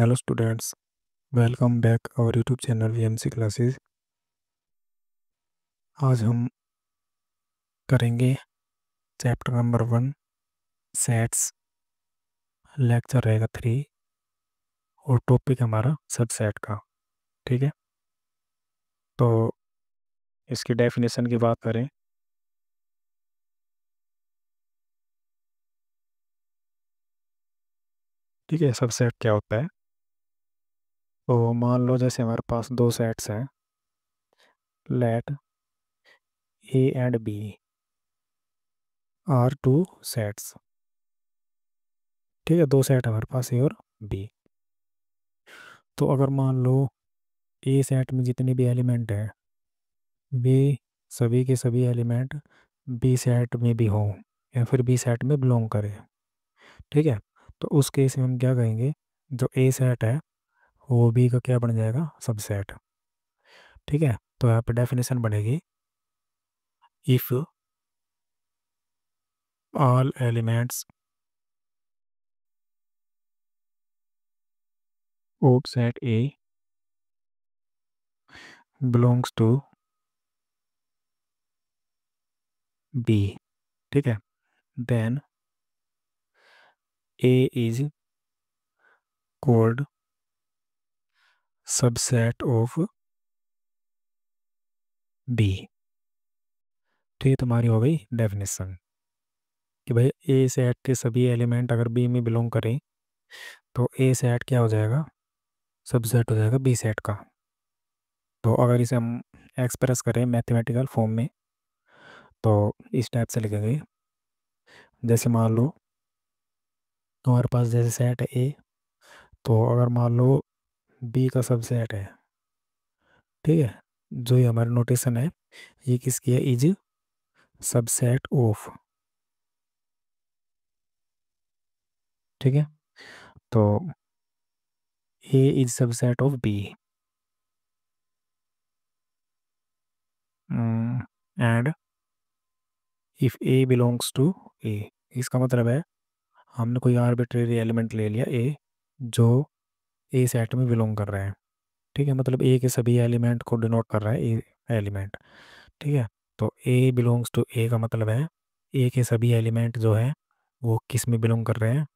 Hello students, welcome back our YouTube channel VMC classes. आज हम करेंगे चैप्टर नंबर 1 सेट्स। लेक्चर रहेगा 3 और टॉपिक हमारा सबसेट का। ठीक है, तो इसकी डेफिनेशन की बात करें। ठीक है, सबसेट क्या होता है? तो मान लो जैसे हमारे पास दो सेट्स हैं, let A and B are two sets. ठीक है, दो सेट हमारे पास ए और बी। तो अगर मान लो ए सेट में जितने भी एलिमेंट हैं वे सभी के सभी एलिमेंट बी सेट में भी हों या फिर बी सेट में बिलोंग करें। ठीक है, तो उस केस में हम क्या कहेंगे, जो ए सेट है वो बी का क्या बन जाएगा, सबसेट। ठीक है, तो यहाँ पे डेफिनेशन बनेगी, if all elements of set A belongs to B. ठीक है, then A is called subset of B. तो ये तुम्हारी हो गई डेफिनेशन कि भाई ए सेट के सभी एलिमेंट अगर बी में बिलोंग करें तो ए सेट क्या हो जाएगा, सबसेट हो जाएगा बी सेट का। तो अगर इसे हम एक्सप्रेस करें मैथमेटिकल फॉर्म में तो इस टाइप से लिखेंगे, जैसे मान लो तुम्हारे पास जैसे सेट है ए, तो अगर मान लो बी का सबसेट है। ठीक है, जो ये हमारा नोटेशन है ये किसकी है, इज सबसेट ऑफ। ठीक है, तो A is subset of B and if A belongs to A. इसका मतलब है हमने कोई आर्बिट्रेरी एलिमेंट ले लिया ए जो ए सेट में बिलोंग कर रहा है। ठीक है, मतलब ए के सभी एलिमेंट को डिनोट कर रहा है ए एलिमेंट। ठीक है, तो ए बिलोंग्स टू ए का मतलब है ए के सभी एलिमेंट जो है वो किस में बिलोंग कर रहे हैं।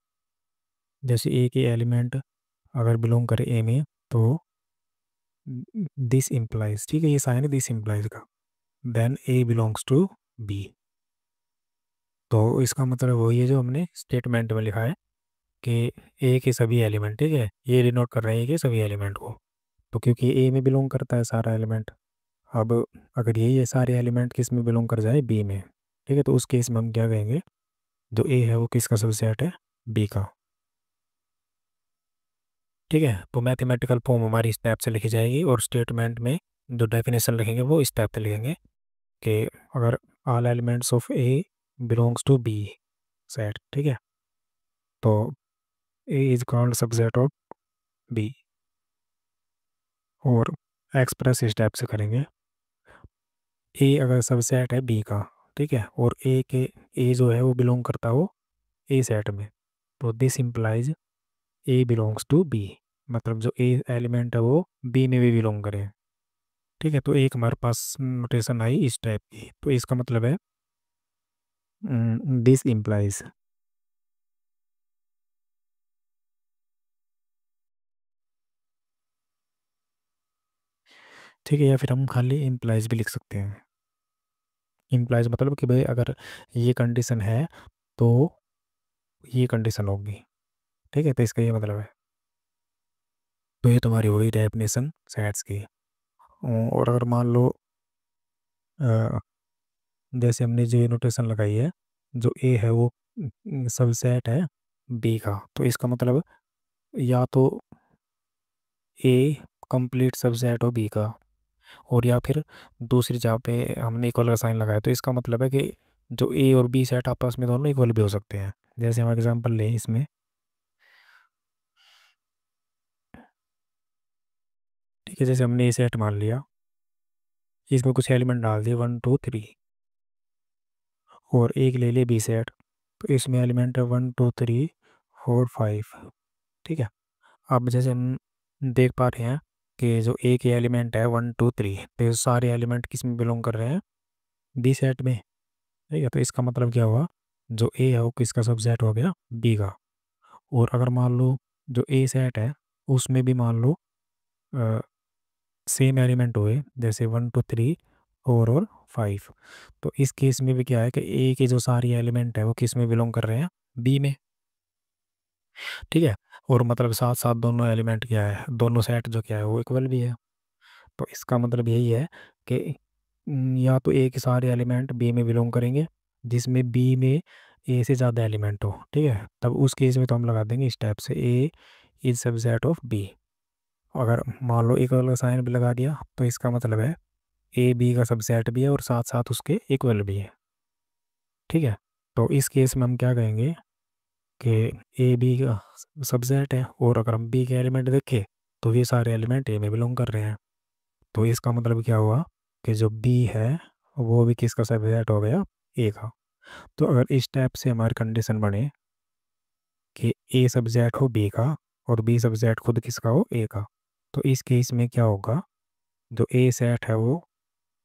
जैसे ए के एलिमेंट अगर बिलोंग करे ए में तो दिस इम्प्लाइज, ठीक है ये साइन है दिस इम्प्लाइज का, then A belongs to B. तो इसका मतलब वही है जो हमने स्टेटमेंट में लिखा है कि ए के सभी एलिमेंट, ठीक है ये डिनोट कर रहे हैं ए के सभी एलिमेंट को। तो क्योंकि ए में बिलोंग करता है सारा एलिमेंट, अब अगर ये सारे एलिमेंट किस में बिलोंग कर जाए, बी में। ठीक है, तो उस केस में हम क्या कहेंगे, जो ए है वो किसका सबसेट है, बी का। ठीक है, तो मैथमेटिकल फॉर्म हमारी इस टाइप से लिखी जाएगी और स्टेटमेंट में जो डेफिनेशन लिखेंगे वो इस टाइप से लिखेंगे कि अगर all elements of A belongs to B set. ठीक है, तो A is called subset of B और एक्सप्रेस इस टाइप से करेंगे, ए अगर सबसेट है बी का, ठीक है, और ए के ए जो है वो बिलोंग करता हो ए सेट में, तो this implies A belongs to B. मतलब जो ए एलिमेंट है वो बी में भी बिलोंग करे। ठीक है, तो एक हमारे पास नोटेशन आई इस टाइप की, तो इसका मतलब है दिस इम्प्लाइज। ठीक है, या फिर हम खाली इम्प्लाइज भी लिख सकते हैं। इम्प्लाइज मतलब कि भाई अगर ये कंडीशन है तो ये कंडीशन होगी। ठीक है, तो इसका ये मतलब है। तो ये तुम्हारी हो गई डेफिनेशन सेट्स की। और अगर मान लो अ, जैसे हमने जो नोटेशन लगाई है, जो ए है वो सबसेट है बी का, तो इसका मतलब या तो ए कंप्लीट सबसेट हो बी का, और या फिर दूसरी जगह पे हमने इक्वल का साइन लगाया, तो इसका मतलब है कि जो ए और बी सेट आपस में दोनों इक्वल भी हो सकते हैं। जैसे हम एग्जांपल लें इसमें, ठीक है, जैसे हमने ए सेट मान लिया, इसमें कुछ एलिमेंट डाल दिए 1 2 3, और एक ले लिए बी सेट, तो इसमें एलिमेंट है 1 2 3 4 5। ठीक है, अब जैसे हम देख पा रहे हैं कि जो ए के एलिमेंट है 1 2 3, तो ये सारे एलिमेंट किस में बिलोंग कर रहे हैं, बी सेट में। ठीक है, तो इसका मतलब क्या हुआ, जो ए है वो किसका सबसेट हो गया, बी का। और अगर मान लो जो ए सेट है उसमें भी मान लो सेम एलिमेंट हुए, जैसे 1 2 3 4 और 5, तो इस केस में भी क्या है कि ए के जो सारी एलिमेंट है वो किस में बिलोंग कर रहे हैं, बी में। ठीक है, और मतलब साथ साथ दोनों एलिमेंट क्या है, दोनों सेट जो क्या है वो इक्वल भी है। तो इसका मतलब यही है कि या तो ए के सारे एलिमेंट बी में बिलोंग करेंगे, जिसमें बी में ए से ज़्यादा एलिमेंट हो। ठीक है, तब उस केस में तो हम लगा देंगे इस टाइप से, ए इज सबसेट ऑफ बी। अगर मान लो इक्वल का साइन भी लगा दिया तो इसका मतलब है ए बी का सबसेट भी है और साथ साथ उसके इक्वल भी है। ठीक है, तो इस केस में हम क्या कहेंगे कि ए बी का सबसेट है, और अगर हम बी के एलिमेंट देखें तो ये सारे एलिमेंट ए में बिलोंग कर रहे हैं। तो इसका मतलब क्या हुआ कि जो बी है वो भी किसका सबसेट हो गया, ए का। तो अगर इस टाइप से हमारी कंडीशन बने कि ए सबसेट हो बी का और बी सबसेट खुद किसका हो, ए का, तो इस केस में क्या होगा, जो ए सेट है वो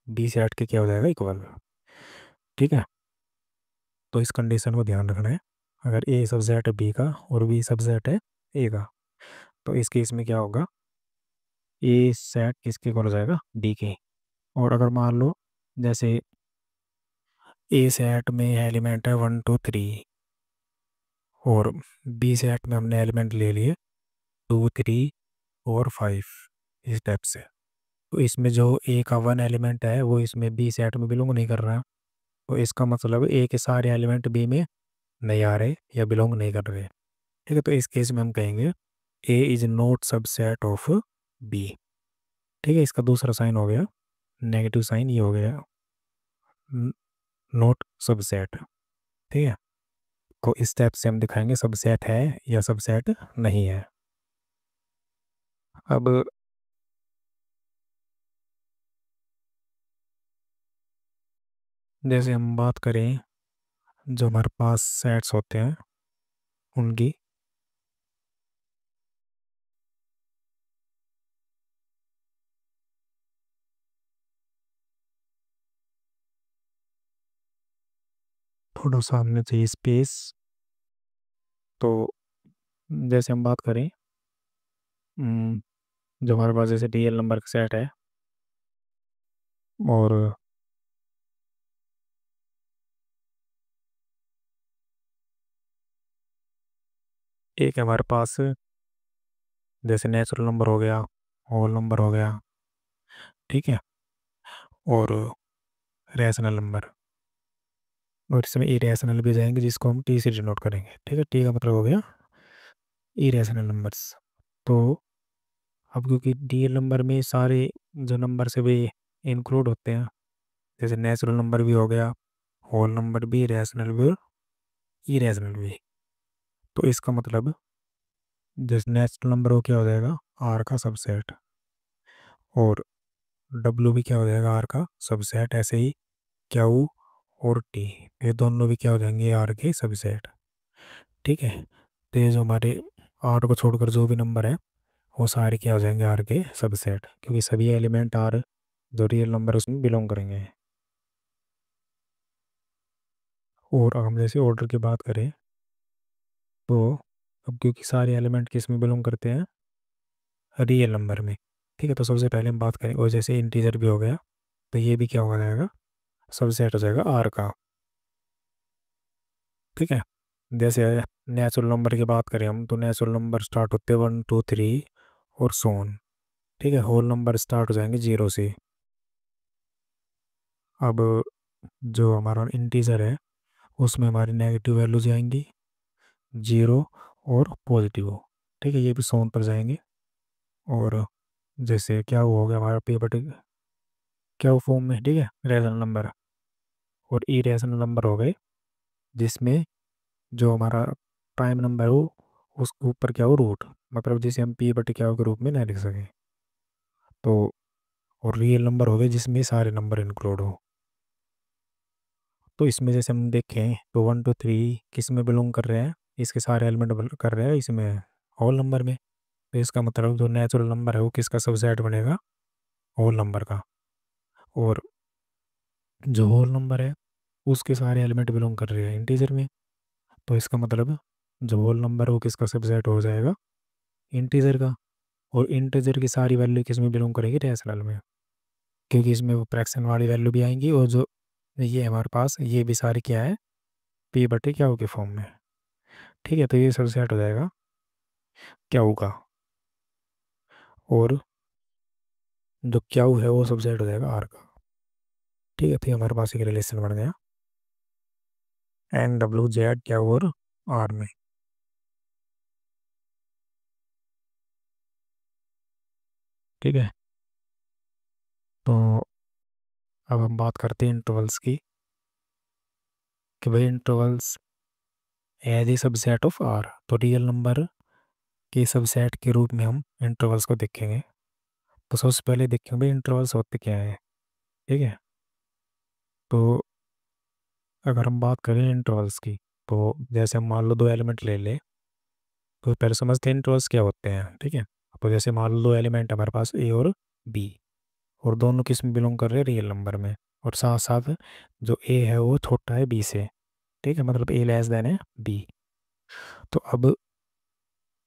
बी सेट के क्या हो जाएगा, इक्वल। ठीक है, तो इस कंडीशन को ध्यान रखना है। अगर ए सबसेट है बी का और बी सबसेट है ए का, तो इस केस में क्या होगा, ए सेट किसके इक्वल हो जाएगा, डी के। और अगर मान लो जैसे ए सेट में एलिमेंट है 1 2 3, और बी सेट में हमने एलिमेंट ले लिए 2 3 और 5, इस टाइप से। तो इसमें जो ए का वन एलिमेंट है वो इसमें बी सेट में बिलोंग नहीं कर रहा है, तो इसका मतलब ए के सारे एलिमेंट बी में नहीं आ रहे या बिलोंग नहीं कर रहे। ठीक है, तो इस केस में हम कहेंगे A is not subset of B. ठीक है, इसका दूसरा साइन हो गया नेगेटिव साइन, ये हो गया नॉट सबसेट। ठीक है, तो इस स्टेप से हम दिखाएंगे सबसेट है या सबसेट नहीं है। अब जैसे हम बात करें जो हमारे पास सेट्स होते हैं उनकी, थोड़ा सा हमने चाहिए स्पेस। तो जैसे हम बात करें जो हमारे पास जैसे रियल नंबर का सेट है, और एक हमारे पास जैसे नेचुरल नंबर हो गया, होल नंबर हो गया, ठीक है, और रैशनल नंबर, और इसमें इरेशनल भी जाएंगे जिसको हम टी से डिनोट करेंगे। ठीक है, टी का मतलब हो गया इरेशनल नंबर्स। तो अब क्योंकि रियल नंबर में सारे जो नंबर से भी इंक्लूड होते हैं, जैसे नेचुरल नंबर भी हो गया, होल नंबर भी, रैशनल भी और इरेशनल भी, तो इसका मतलब जैसे नेचुरल नंबर हो क्या हो जाएगा, आर का सबसेट, और डब्लू भी क्या हो जाएगा, आर का सबसेट। ऐसे ही क्यू और टी, ये दोनों भी क्या हो जाएंगे, आर के सबसेट। ठीक है, तो ये जो हमारे आर को छोड़कर जो भी नंबर है वो सारे क्या हो जाएंगे, आर के सबसेट, क्योंकि सभी एलिमेंट आर जो रियल नंबर उसमें बिलोंग करेंगे। और हम जैसे ऑर्डर की बात करें तो अब क्योंकि सारे एलिमेंट किस में बिलोंग करते हैं, रियल नंबर में। ठीक है, तो सबसे पहले हम बात करें, और जैसे इंटीजर भी हो गया तो ये भी क्या हो जाएगा, सबसेट हो जाएगा आर का। ठीक है, जैसे नेचुरल नंबर की बात करें हम, तो नेचुरल नंबर स्टार्ट होते हैं 1 2 3 और सोन। ठीक है, होल नंबर स्टार्ट हो जाएंगे 0 से। अब जो हमारा इंटीजर है उसमें हमारी नेगेटिव वैल्यूज आएंगी, 0 और पॉजिटिव। ठीक है, ये भी सोन पर जाएंगे। और जैसे क्या वो हो गया हमारा पीरियोडिक क्या फॉर्म में, ठीक है, रेशनल नंबर, और इरेशनल नंबर हो गए जिसमें जो हमारा प्राइम नंबर हो उसके ऊपर क्या हो, रूट, मतलब जिसे हम पी बटे क्या के रूप में नहीं लिख सकें। तो और रियल नंबर हो गए जिसमें सारे नंबर इंक्लूड हो। तो इसमें जैसे हम देखें तो 1 2 3 किस में बिलोंग कर रहे हैं, इसके सारे एलिमेंट कर रहे हैं इसमें, होल नंबर में। तो इसका मतलब जो नेचुरल नंबर है वो किसका सबसेट बनेगा, होल नंबर का। और जो होल नंबर है उसके सारे एलिमेंट बिलोंग कर रहे हैं इंटीजर में, तो इसका मतलब जो होल नंबर है वो किसका सबसेट हो जाएगा, इंटीजर का। और इंटीजर की सारी वैल्यू किस में बिलोंग करेगी, रैशनल में, क्योंकि इसमें वो फ्रैक्शन वाली वैल्यू भी आएंगी, और जो ये हमारे पास ये भी सारी क्या है, पी बटे क्या के फॉर्म में। ठीक है, तो ये सबसेट हो जाएगा क्या का, और जो क्याऊ है वो सबसेट हो जाएगा आर का। ठीक है, तो ये हमारे पास एक रिलेशन बन गया एन डब्ल्यू जेड क्याऊ और आर में। ठीक है, तो अब हम बात करते हैं इंटरवल्स की, कि भाई intervals as a subset of R, तो रियल नंबर के सबसेट के रूप में हम इंटरवल्स को देखेंगे। तो सबसे पहले देखेंगे भाई इंटरवल्स होते क्या है। ठीक है, तो अगर हम बात करें इंटरवल्स की, तो जैसे हम मान लो दो एलिमेंट ले ले, तो पहले समझते हैं इंटरवल्स क्या होते हैं। ठीक है, तो जैसे मान लो दो एलिमेंट हमारे पास ए और बी, और दोनों किस में बिलोंग कर रहे हैं, रियल नंबर में, और साथ साथ जो ए है वो छोटा है बी से। ठीक है, मतलब ए लेस देन है बी। तो अब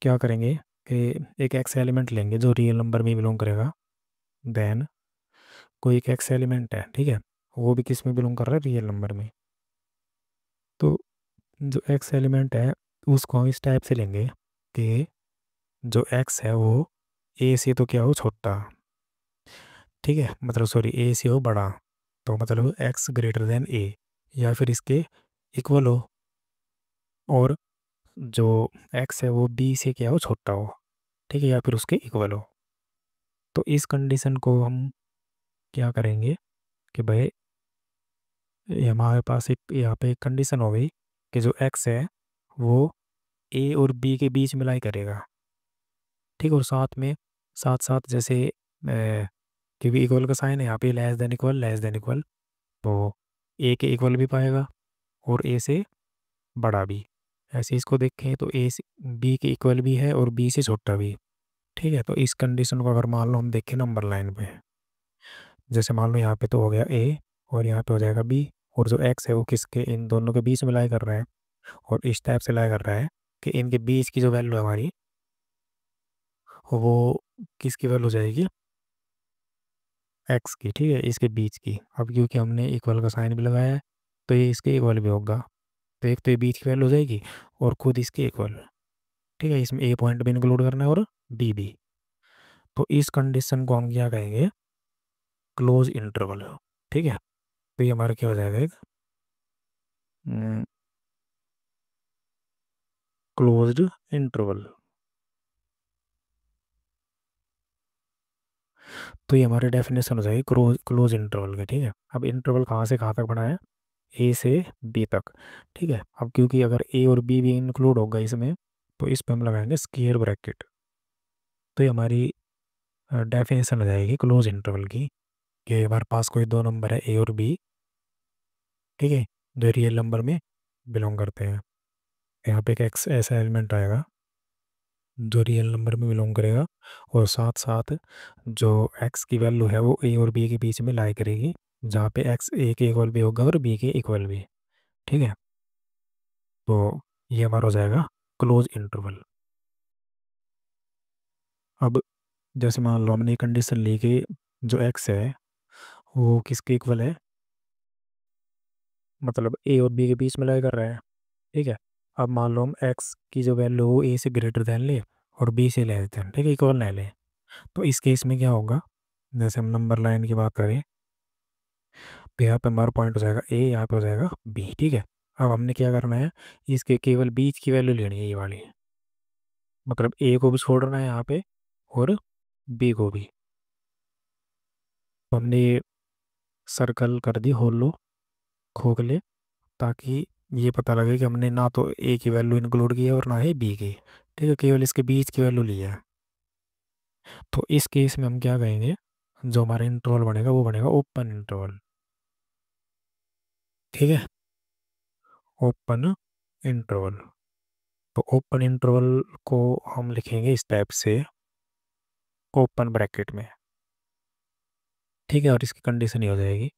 क्या करेंगे कि एक एक्स एलिमेंट लेंगे जो रियल नंबर में बिलोंग करेगा, देन कोई एक एक्स एलिमेंट है, ठीक है, वो भी किस में बिलोंग कर रहा है, रियल नंबर में। तो जो एक्स एलिमेंट है उसको हम इस टाइप से लेंगे कि जो एक्स है वो ए से तो क्या हो, छोटा। ठीक है, मतलब सॉरी, ए से हो बड़ा, तो मतलब एक्स ग्रेटर देन ए, या फिर इसके इक्वल हो, और जो एक्स है वो बी से क्या हो, छोटा हो। ठीक है, या फिर उसके इक्वल हो। तो इस कंडीशन को हम क्या करेंगे कि भाई ये हमारे पास एक यहाँ पे एक कंडीशन हो गई कि जो एक्स है वो ए और बी के बीच में लाई करेगा। ठीक, और साथ में साथ साथ जैसे क्योंकि इक्वल का साइन है यहाँ पे, लेस देन इक्वल, तो ए के इक्वल भी पाएगा और ए से बड़ा भी। ऐसे इसको देखें तो ए से बी के इक्वल भी है और बी से छोटा भी। ठीक है, तो इस कंडीशन को अगर मान लो हम देखें नंबर लाइन पे, जैसे मान लो यहाँ पे तो हो गया ए और यहाँ पे हो जाएगा बी, और जो एक्स है वो किसके, इन दोनों के बीच में लाई कर रहा है, और इस टाइप से लाई कर रहा है कि इनके बीच की जो वैल्यू है हमारी, वो किसकी वैल्यू हो जाएगी, एक्स की। ठीक है, इसके बीच की। अब क्योंकि हमने इक्वल का साइन भी लगाया है, तो ये इसके इक्वल भी होगा, तो एक तो ये बीच की वैल्यू हो जाएगी और खुद इसके इक्वल। ठीक है, इसमें ए पॉइंट भी इंक्लूड करना है और बी भी। तो इस कंडीशन को हम क्या कहेंगे, क्लोज इंटरवल। ठीक है, तो ये हमारा क्या हो जाएगा, एक क्लोज्ड इंटरवल। तो ये हमारी डेफिनेशन हो जाएगी क्लोज क्लोज इंटरवल की। ठीक है, अब इंटरवल कहाँ से कहाँ तक बना है, ए से बी तक। ठीक है, अब क्योंकि अगर ए और बी भी इंक्लूड होगा इसमें, तो इस पे हम लगाएंगे स्क्वायर ब्रैकेट। तो ये हमारी डेफिनेशन हो जाएगी क्लोज इंटरवल की, कि हमारे पास कोई दो नंबर है ए और बी, ठीक है, जो रियल नंबर में बिलोंग करते हैं। यहाँ पे एक एक्स ऐसा एलिमेंट आएगा जो रियल नंबर में बिलोंग करेगा, और साथ साथ जो एक्स की वैल्यू है वो ए और बी के बीच में लाई करेगी, जहाँ पे एक्स ए के इक्वल भी होगा और बी के इक्वल भी। ठीक है, तो ये हमारा हो जाएगा क्लोज इंटरवल। अब जैसे मान लो हमने कंडीशन ली कि जो एक्स है वो किसके इक्वल है, मतलब ए और बी के बीच में लाई कर रहा है। ठीक है, अब मान लो हम एक्स की जो वैल्यू हो ए से ग्रेटर देन ले और बी से लेस देन, ठीक है, इक्वल ना ले, तो इस केस में क्या होगा, जैसे हम नंबर लाइन की बात करें, तो यहाँ पे हमारा पॉइंट हो जाएगा ए, यहाँ पे हो जाएगा बी। ठीक है, अब हमने क्या करना है, इसके केवल बीच की वैल्यू लेनी है, ये वाली, मतलब ए को भी छोड़ना है यहाँ पे और बी को भी। तो हमने ये सर्कल कर दी होलो खोखले, ताकि ये पता लगे कि हमने ना तो ए की वैल्यू इंक्लूड की है और ना ही बी की। ठीक है, केवल इसके बीच की वैल्यू ली है। तो इस केस में हम क्या कहेंगे, जो हमारा इंटरवल बनेगा वो बनेगा ओपन इंटरवल। ठीक है, ओपन इंटरवल। तो ओपन इंटरवल को हम लिखेंगे इस टाइप से, ओपन ब्रैकेट में। ठीक है, और इसकी कंडीशन ये हो जाएगी।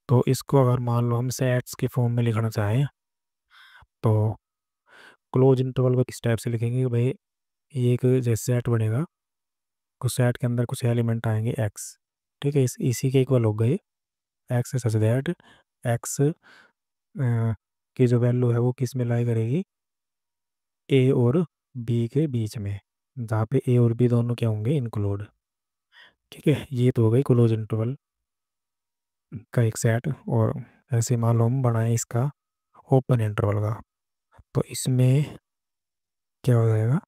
तो इसको अगर मान लो हम सेट्स के फॉर्म में लिखना चाहें तो क्लोज इंटरवल को किस टाइप से लिखेंगे कि भाई ये एक जैसे सेट बनेगा, उस सेट के अंदर कुछ एलिमेंट आएंगे एक्स। ठीक है, इसी के इक्वल हो गए एक्स सच दैट एक्स की जो वैल्यू है वो किस में लाई करेगी, ए और बी के बीच में, जहाँ पे ए और बी दोनों क्या होंगे, इंक्लूड। ठीक है, ये तो हो गई क्लोज इंटरवल का एक सेट। और ऐसे मान लो हम बनाए इसका ओपन इंटरवल का, तो इसमें क्या हो जाएगा,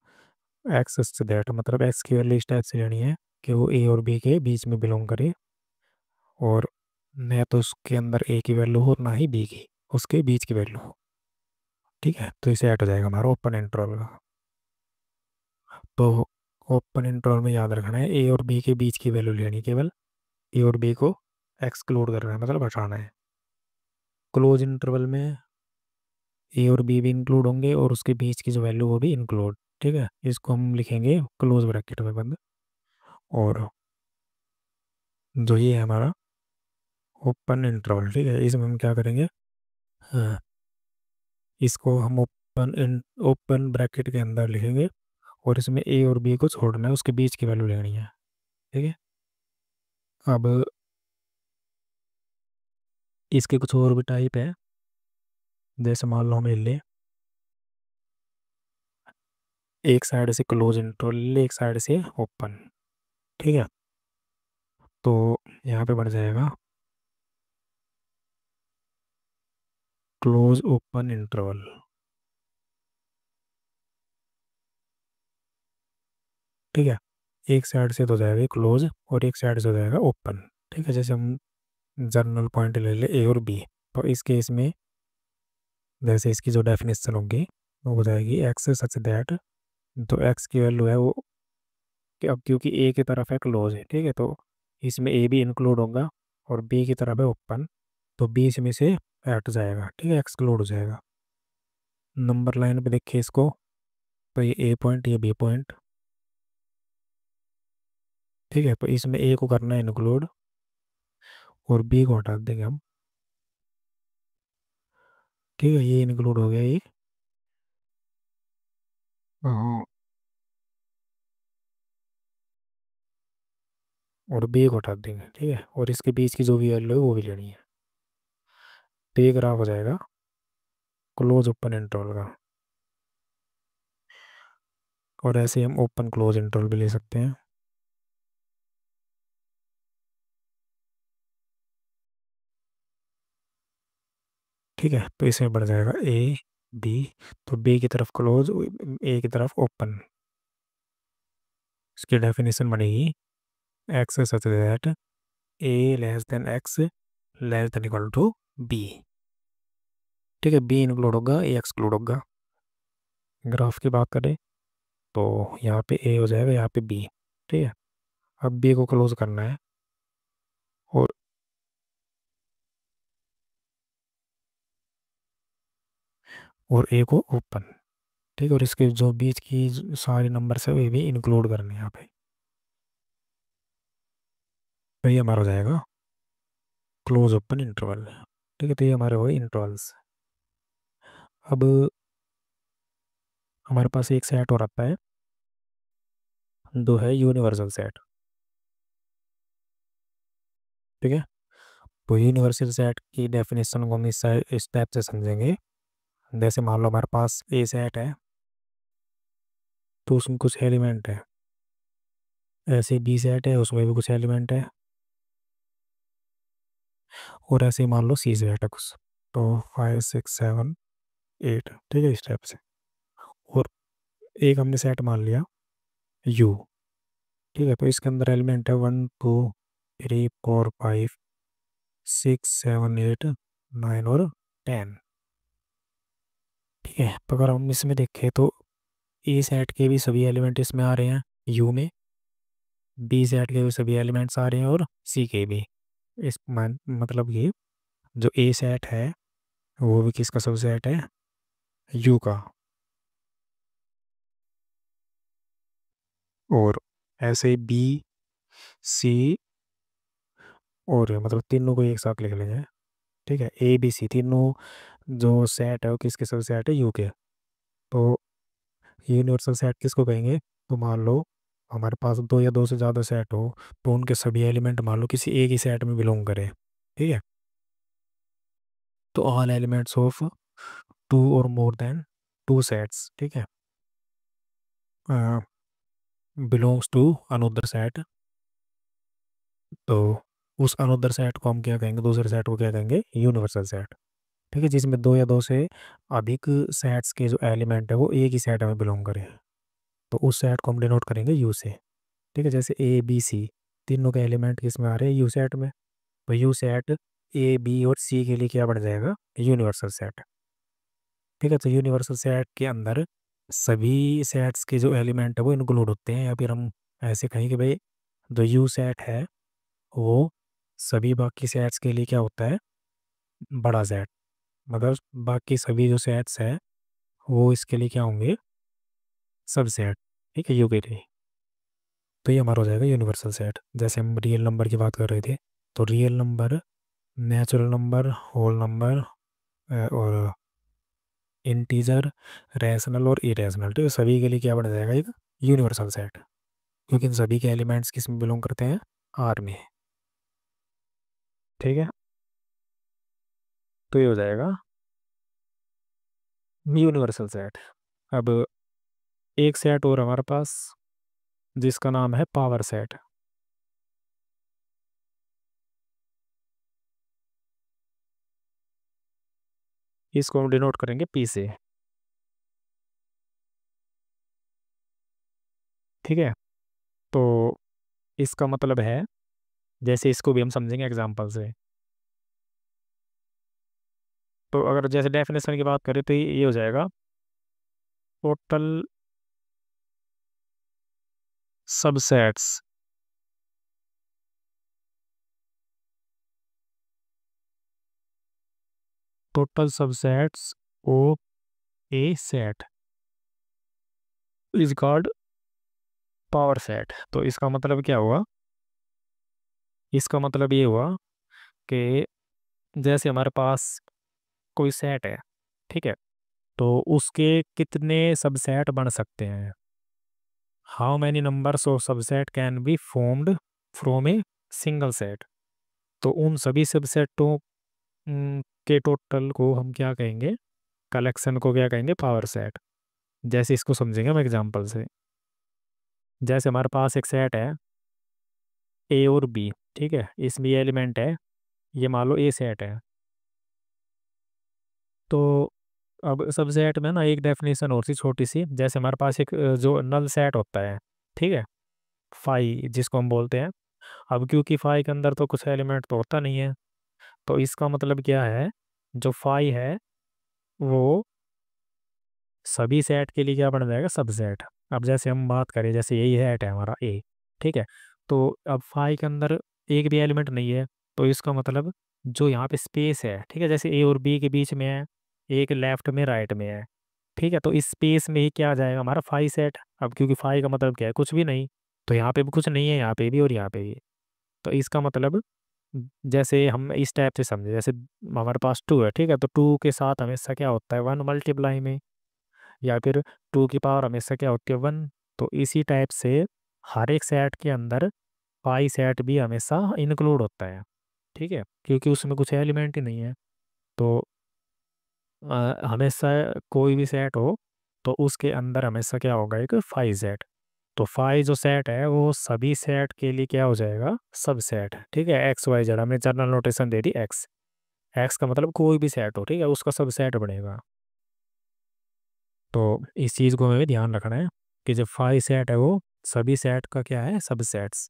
एक्स सच दैट मतलब एक्स की वैल्यू इस टाइप से लेनी है कि वो ए और बी के बीच में बिलोंग करे, और न तो उसके अंदर ए की वैल्यू हो ना ही बी की, उसके बीच की वैल्यू हो। ठीक है, तो इसे ऐड हो जाएगा हमारा ओपन इंटरवल का। तो ओपन इंटरवल में याद रखना है ए और बी के बीच की वैल्यू लेनी है, केवल ए और बी को एक्सक्लूड करना है, मतलब हटाना है। क्लोज इंटरवल में ए और बी भी इंक्लूड होंगे और उसके बीच की जो वैल्यू वो भी इंक्लूड। ठीक है, इसको हम लिखेंगे क्लोज ब्रैकेट में बंद। और जो ये है हमारा ओपन इंटरवल, ठीक है, इसमें हम क्या करेंगे, हाँ, इसको हम ओपन ब्रैकेट के अंदर लिखेंगे, और इसमें ए और बी को छोड़ना है, उसके बीच की वैल्यू लेनी है। ठीक है, अब इसके कुछ और भी टाइप है, जैसे मान लो हम ले लें एक साइड से क्लोज इंटरवल, एक साइड से ओपन। ठीक है, तो यहाँ पे बढ़ जाएगा क्लोज ओपन इंटरवल। ठीक है, एक साइड से तो जाएगा क्लोज और एक साइड से हो जाएगा ओपन। ठीक है, जैसे हम जर्नल पॉइंट ले ले ए और बी, तो इस केस में जैसे इसकी जो डेफिनेशन होगी वो हो जाएगी एक्स सच दैट, तो एक्स की वैल्यू है वो कि अब क्योंकि ए की तरफ है क्लोज है, ठीक है, तो इसमें ए भी इंक्लूड होगा, और बी की तरफ है ओपन, तो बीच में से हट जाएगा। ठीक है, एक्सक्लूड हो जाएगा। नंबर लाइन पे देखिए इसको, तो ये ए पॉइंट, ये बी पॉइंट। ठीक है, तो इसमें ए को करना है इंक्लूड और बी को हटा देंगे हम। ठीक है, ये इंक्लूड हो गया ये। हाँ, और बी को हटा देंगे। ठीक है, और इसके बीच की जो भी वैल्यू है वो भी लेनी है। तो ये ग्राफ हो जाएगा क्लोज ओपन इंटरवल का। और ऐसे ही हम ओपन क्लोज इंटरवल भी ले सकते हैं। ठीक है, तो इसमें बढ़ जाएगा ए बी, तो बी की तरफ क्लोज, ए की तरफ ओपन। इसकी डेफिनेशन बनेगी x such that a less than x less than equal to B. ठीक है, बी इंक्लूड होगा, ए एक्सक्लूड होगा। ग्राफ की बात करें तो यहाँ पे ए हो जाएगा, यहाँ पे बी। ठीक है, अब बी को क्लोज करना है, और ए को ओपन। ठीक है, और इसके जो बीच की सारे नंबर है वे भी इंक्लूड करने हैं यहाँ पे। तो ये हमारा हो जाएगा क्लोज ओपन इंटरवल। ठीक है, तो ये हमारे हो गए इंटरवल्स। अब हमारे पास एक सेट और आता है, जो है यूनिवर्सल सेट। ठीक है, तो यूनिवर्सल सेट की डेफिनेशन को हम इस टाइप से समझेंगे। जैसे मान लो हमारे पास ए सेट है, तो उसमें कुछ एलिमेंट है। ऐसे बी सेट है, उसमें भी कुछ एलिमेंट है। और ऐसे ही मान लो सी सेट है कुछ, तो 5 6 7 8। ठीक है, इस टाइप से। और एक हमने सेट मान लिया यू। ठीक है, तो इसके अंदर एलिमेंट है 1 2 3 4 5 6 7 8 9 और 10। ठीक है, तो अगर हम इसमें देखें तो ए सेट के भी सभी एलिमेंट इसमें आ रहे हैं यू में, बी सेट के भी सभी एलिमेंट्स आ रहे हैं, और सी के भी। मतलब ये जो ए सेट है वो भी किसका सबसेट है, यू का। और ऐसे ही बी सी और मतलब तीनों को एक साथ लिख लेंगे। ठीक है, ए बी सी तीनों जो सेट है वो किसके सब सेट है, यू के। तो यूनिवर्सल सेट किसको कहेंगे, तो मान लो हमारे पास दो या दो से ज़्यादा सेट हो, तो उनके सभी एलिमेंट मान लो किसी एक ही सेट में बिलोंग करें। ठीक है, तो ऑल एलिमेंट्स ऑफ टू और मोर देन टू सेट्स, ठीक है, बिलोंग्स टू अनदर सेट। तो उस अनदर सेट को हम क्या कहेंगे, दूसरे सेट को क्या कहेंगे, यूनिवर्सल सेट। ठीक है, जिसमें दो या दो से अधिक सेट्स के जो एलिमेंट है वो एक ही सेट में बिलोंग करें, तो उस सेट को हम डिनोट करेंगे यू से। ठीक है, जैसे ए बी सी तीनों के एलिमेंट किस में आ रहे हैं, यू सेट में। तो यू सेट ए बी और सी के लिए क्या बन जाएगा, यूनिवर्सल सेट। ठीक है, तो यूनिवर्सल सेट के अंदर सभी सेट्स के जो एलिमेंट है वो इंक्लूड होते हैं, या फिर हम ऐसे कहें कि भाई जो यू सेट है वो सभी बाकी सेट्स के लिए क्या होता है, बड़ा सेट। मतलब बाकी सभी जो सेट्स है वो इसके लिए क्या होंगे, सब सेट। ठीक है, यू के लिए। तो ये हमारा हो जाएगा यूनिवर्सल सेट। जैसे हम रियल नंबर की बात कर रहे थे, तो real number, natural number, whole number और इंटीजर, रैशनल और इरेशनल, तो ये सभी के लिए क्या बन जाएगा, एक यूनिवर्सल सेट, क्योंकि इन सभी के एलिमेंट्स किस में बिलोंग करते हैं, आर में। ठीक है, तो ये हो जाएगा यूनिवर्सल सेट। अब एक सेट और हमारे पास जिसका नाम है पावर सेट। इसको हम डिनोट करेंगे पी से। ठीक है, तो इसका मतलब है, जैसे इसको भी हम समझेंगे एग्जांपल से। तो अगर जैसे डेफिनेशन की बात करें तो ये हो जाएगा total subsets total subsets of A set is called power set. तो इसका मतलब क्या हुआ, इसका मतलब ये हुआ कि जैसे हमारे पास कोई सेट है, ठीक है, तो उसके कितने सबसेट बन सकते हैं, how many numbers of subset can be formed from a single set. तो उन सभी सबसेटों के टोटल को हम क्या कहेंगे, कलेक्शन को क्या कहेंगे, पावर सेट। जैसे इसको समझेंगे हम एग्जांपल से। जैसे हमारे पास एक सेट है ए और बी, ठीक है, इसमें ये एलिमेंट है, ये मान लो ए सेट है। तो अब सब सेट में ना एक डेफिनेशन और सी छोटी सी, जैसे हमारे पास एक जो नल सेट होता है, ठीक है, फाई जिसको हम बोलते हैं। अब क्योंकि फाई के अंदर तो कुछ एलिमेंट तो होता नहीं है, तो इसका मतलब क्या है, जो फाई है वो सभी सेट के लिए क्या बन जाएगा, सबसेट। अब जैसे हम बात करें, जैसे यही सेट है हमारा ए, ठीक है, तो अब फाई के अंदर एक भी एलिमेंट नहीं है, तो इसका मतलब जो यहाँ पे स्पेस है, ठीक है, जैसे ए और बी के बीच में है, एक लेफ्ट में राइट में है, ठीक है, तो इस स्पेस में ही क्या आ जाएगा, हमारा फाई सेट। अब क्योंकि फाई का मतलब क्या है, कुछ भी नहीं, तो यहाँ पे भी कुछ नहीं है, यहाँ पे भी और यहाँ पे भी। तो इसका मतलब जैसे हम इस टाइप से समझे, जैसे हमारे पास टू है, ठीक है, तो टू के साथ हमेशा क्या होता है, वन मल्टीप्लाई में, या फिर टू की पावर हमेशा क्या होती है, वन। तो इसी टाइप से हर एक सेट के अंदर पाई सेट भी हमेशा इंक्लूड होता है, ठीक है, क्योंकि उसमें कुछ एलिमेंट ही नहीं है। तो हमेशा कोई भी सेट हो तो उसके अंदर हमेशा क्या होगा, एक फाई सेट। तो फाई जो सेट है वो सभी सेट के लिए क्या हो जाएगा, सब सेट। ठीक है, एक्स वाई जेड हमने जनरल नोटेशन दे दी एक्स। एक्स का मतलब कोई भी सेट हो, ठीक है, उसका सब सेट बनेगा। तो इस चीज़ को हमें भी ध्यान रखना है कि जब फाई सेट है वो सभी सेट का क्या है, सब सेट्स।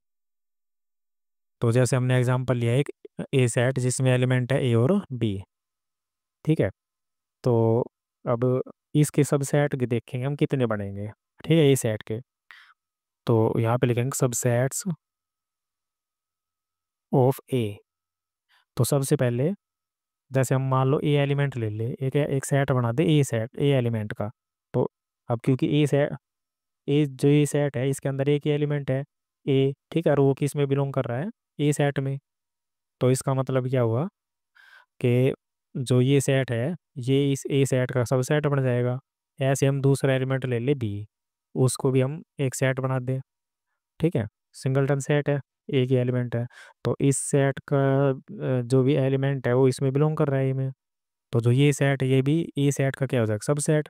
तो जैसे हमने एग्जांपल लिया एक ए सेट जिसमें एलिमेंट है ए और बी, ठीक है, तो अब इसके सब सेट देखेंगे हम कितने बनेंगे, ठीक है, ए सेट के। तो यहाँ पे लिखेंगे सब सेट्स ऑफ ए। तो सबसे पहले जैसे हम मान लो ए एलिमेंट ले ले, एक एक सेट बना दे, ए सेट ए एलिमेंट का। तो अब क्योंकि ए सेट, ए जो ए सेट है इसके अंदर एक ही एलिमेंट है, ए, ठीक है, और वो किस में बिलोंग कर रहा है, ए सेट में। तो इसका मतलब क्या हुआ कि जो ये सेट है ये इस ए सेट का सबसेट बन जाएगा। ऐसे हम दूसरा एलिमेंट ले ले बी, उसको भी हम एक सेट बना दें, ठीक है, सिंगलटन सेट है, एक ही एलिमेंट है। तो इस सेट का जो भी एलिमेंट है वो इसमें बिलोंग कर रहा है, ए में। तो जो ये सेट है ये भी ए सेट का क्या हो जाएगा, सबसेट।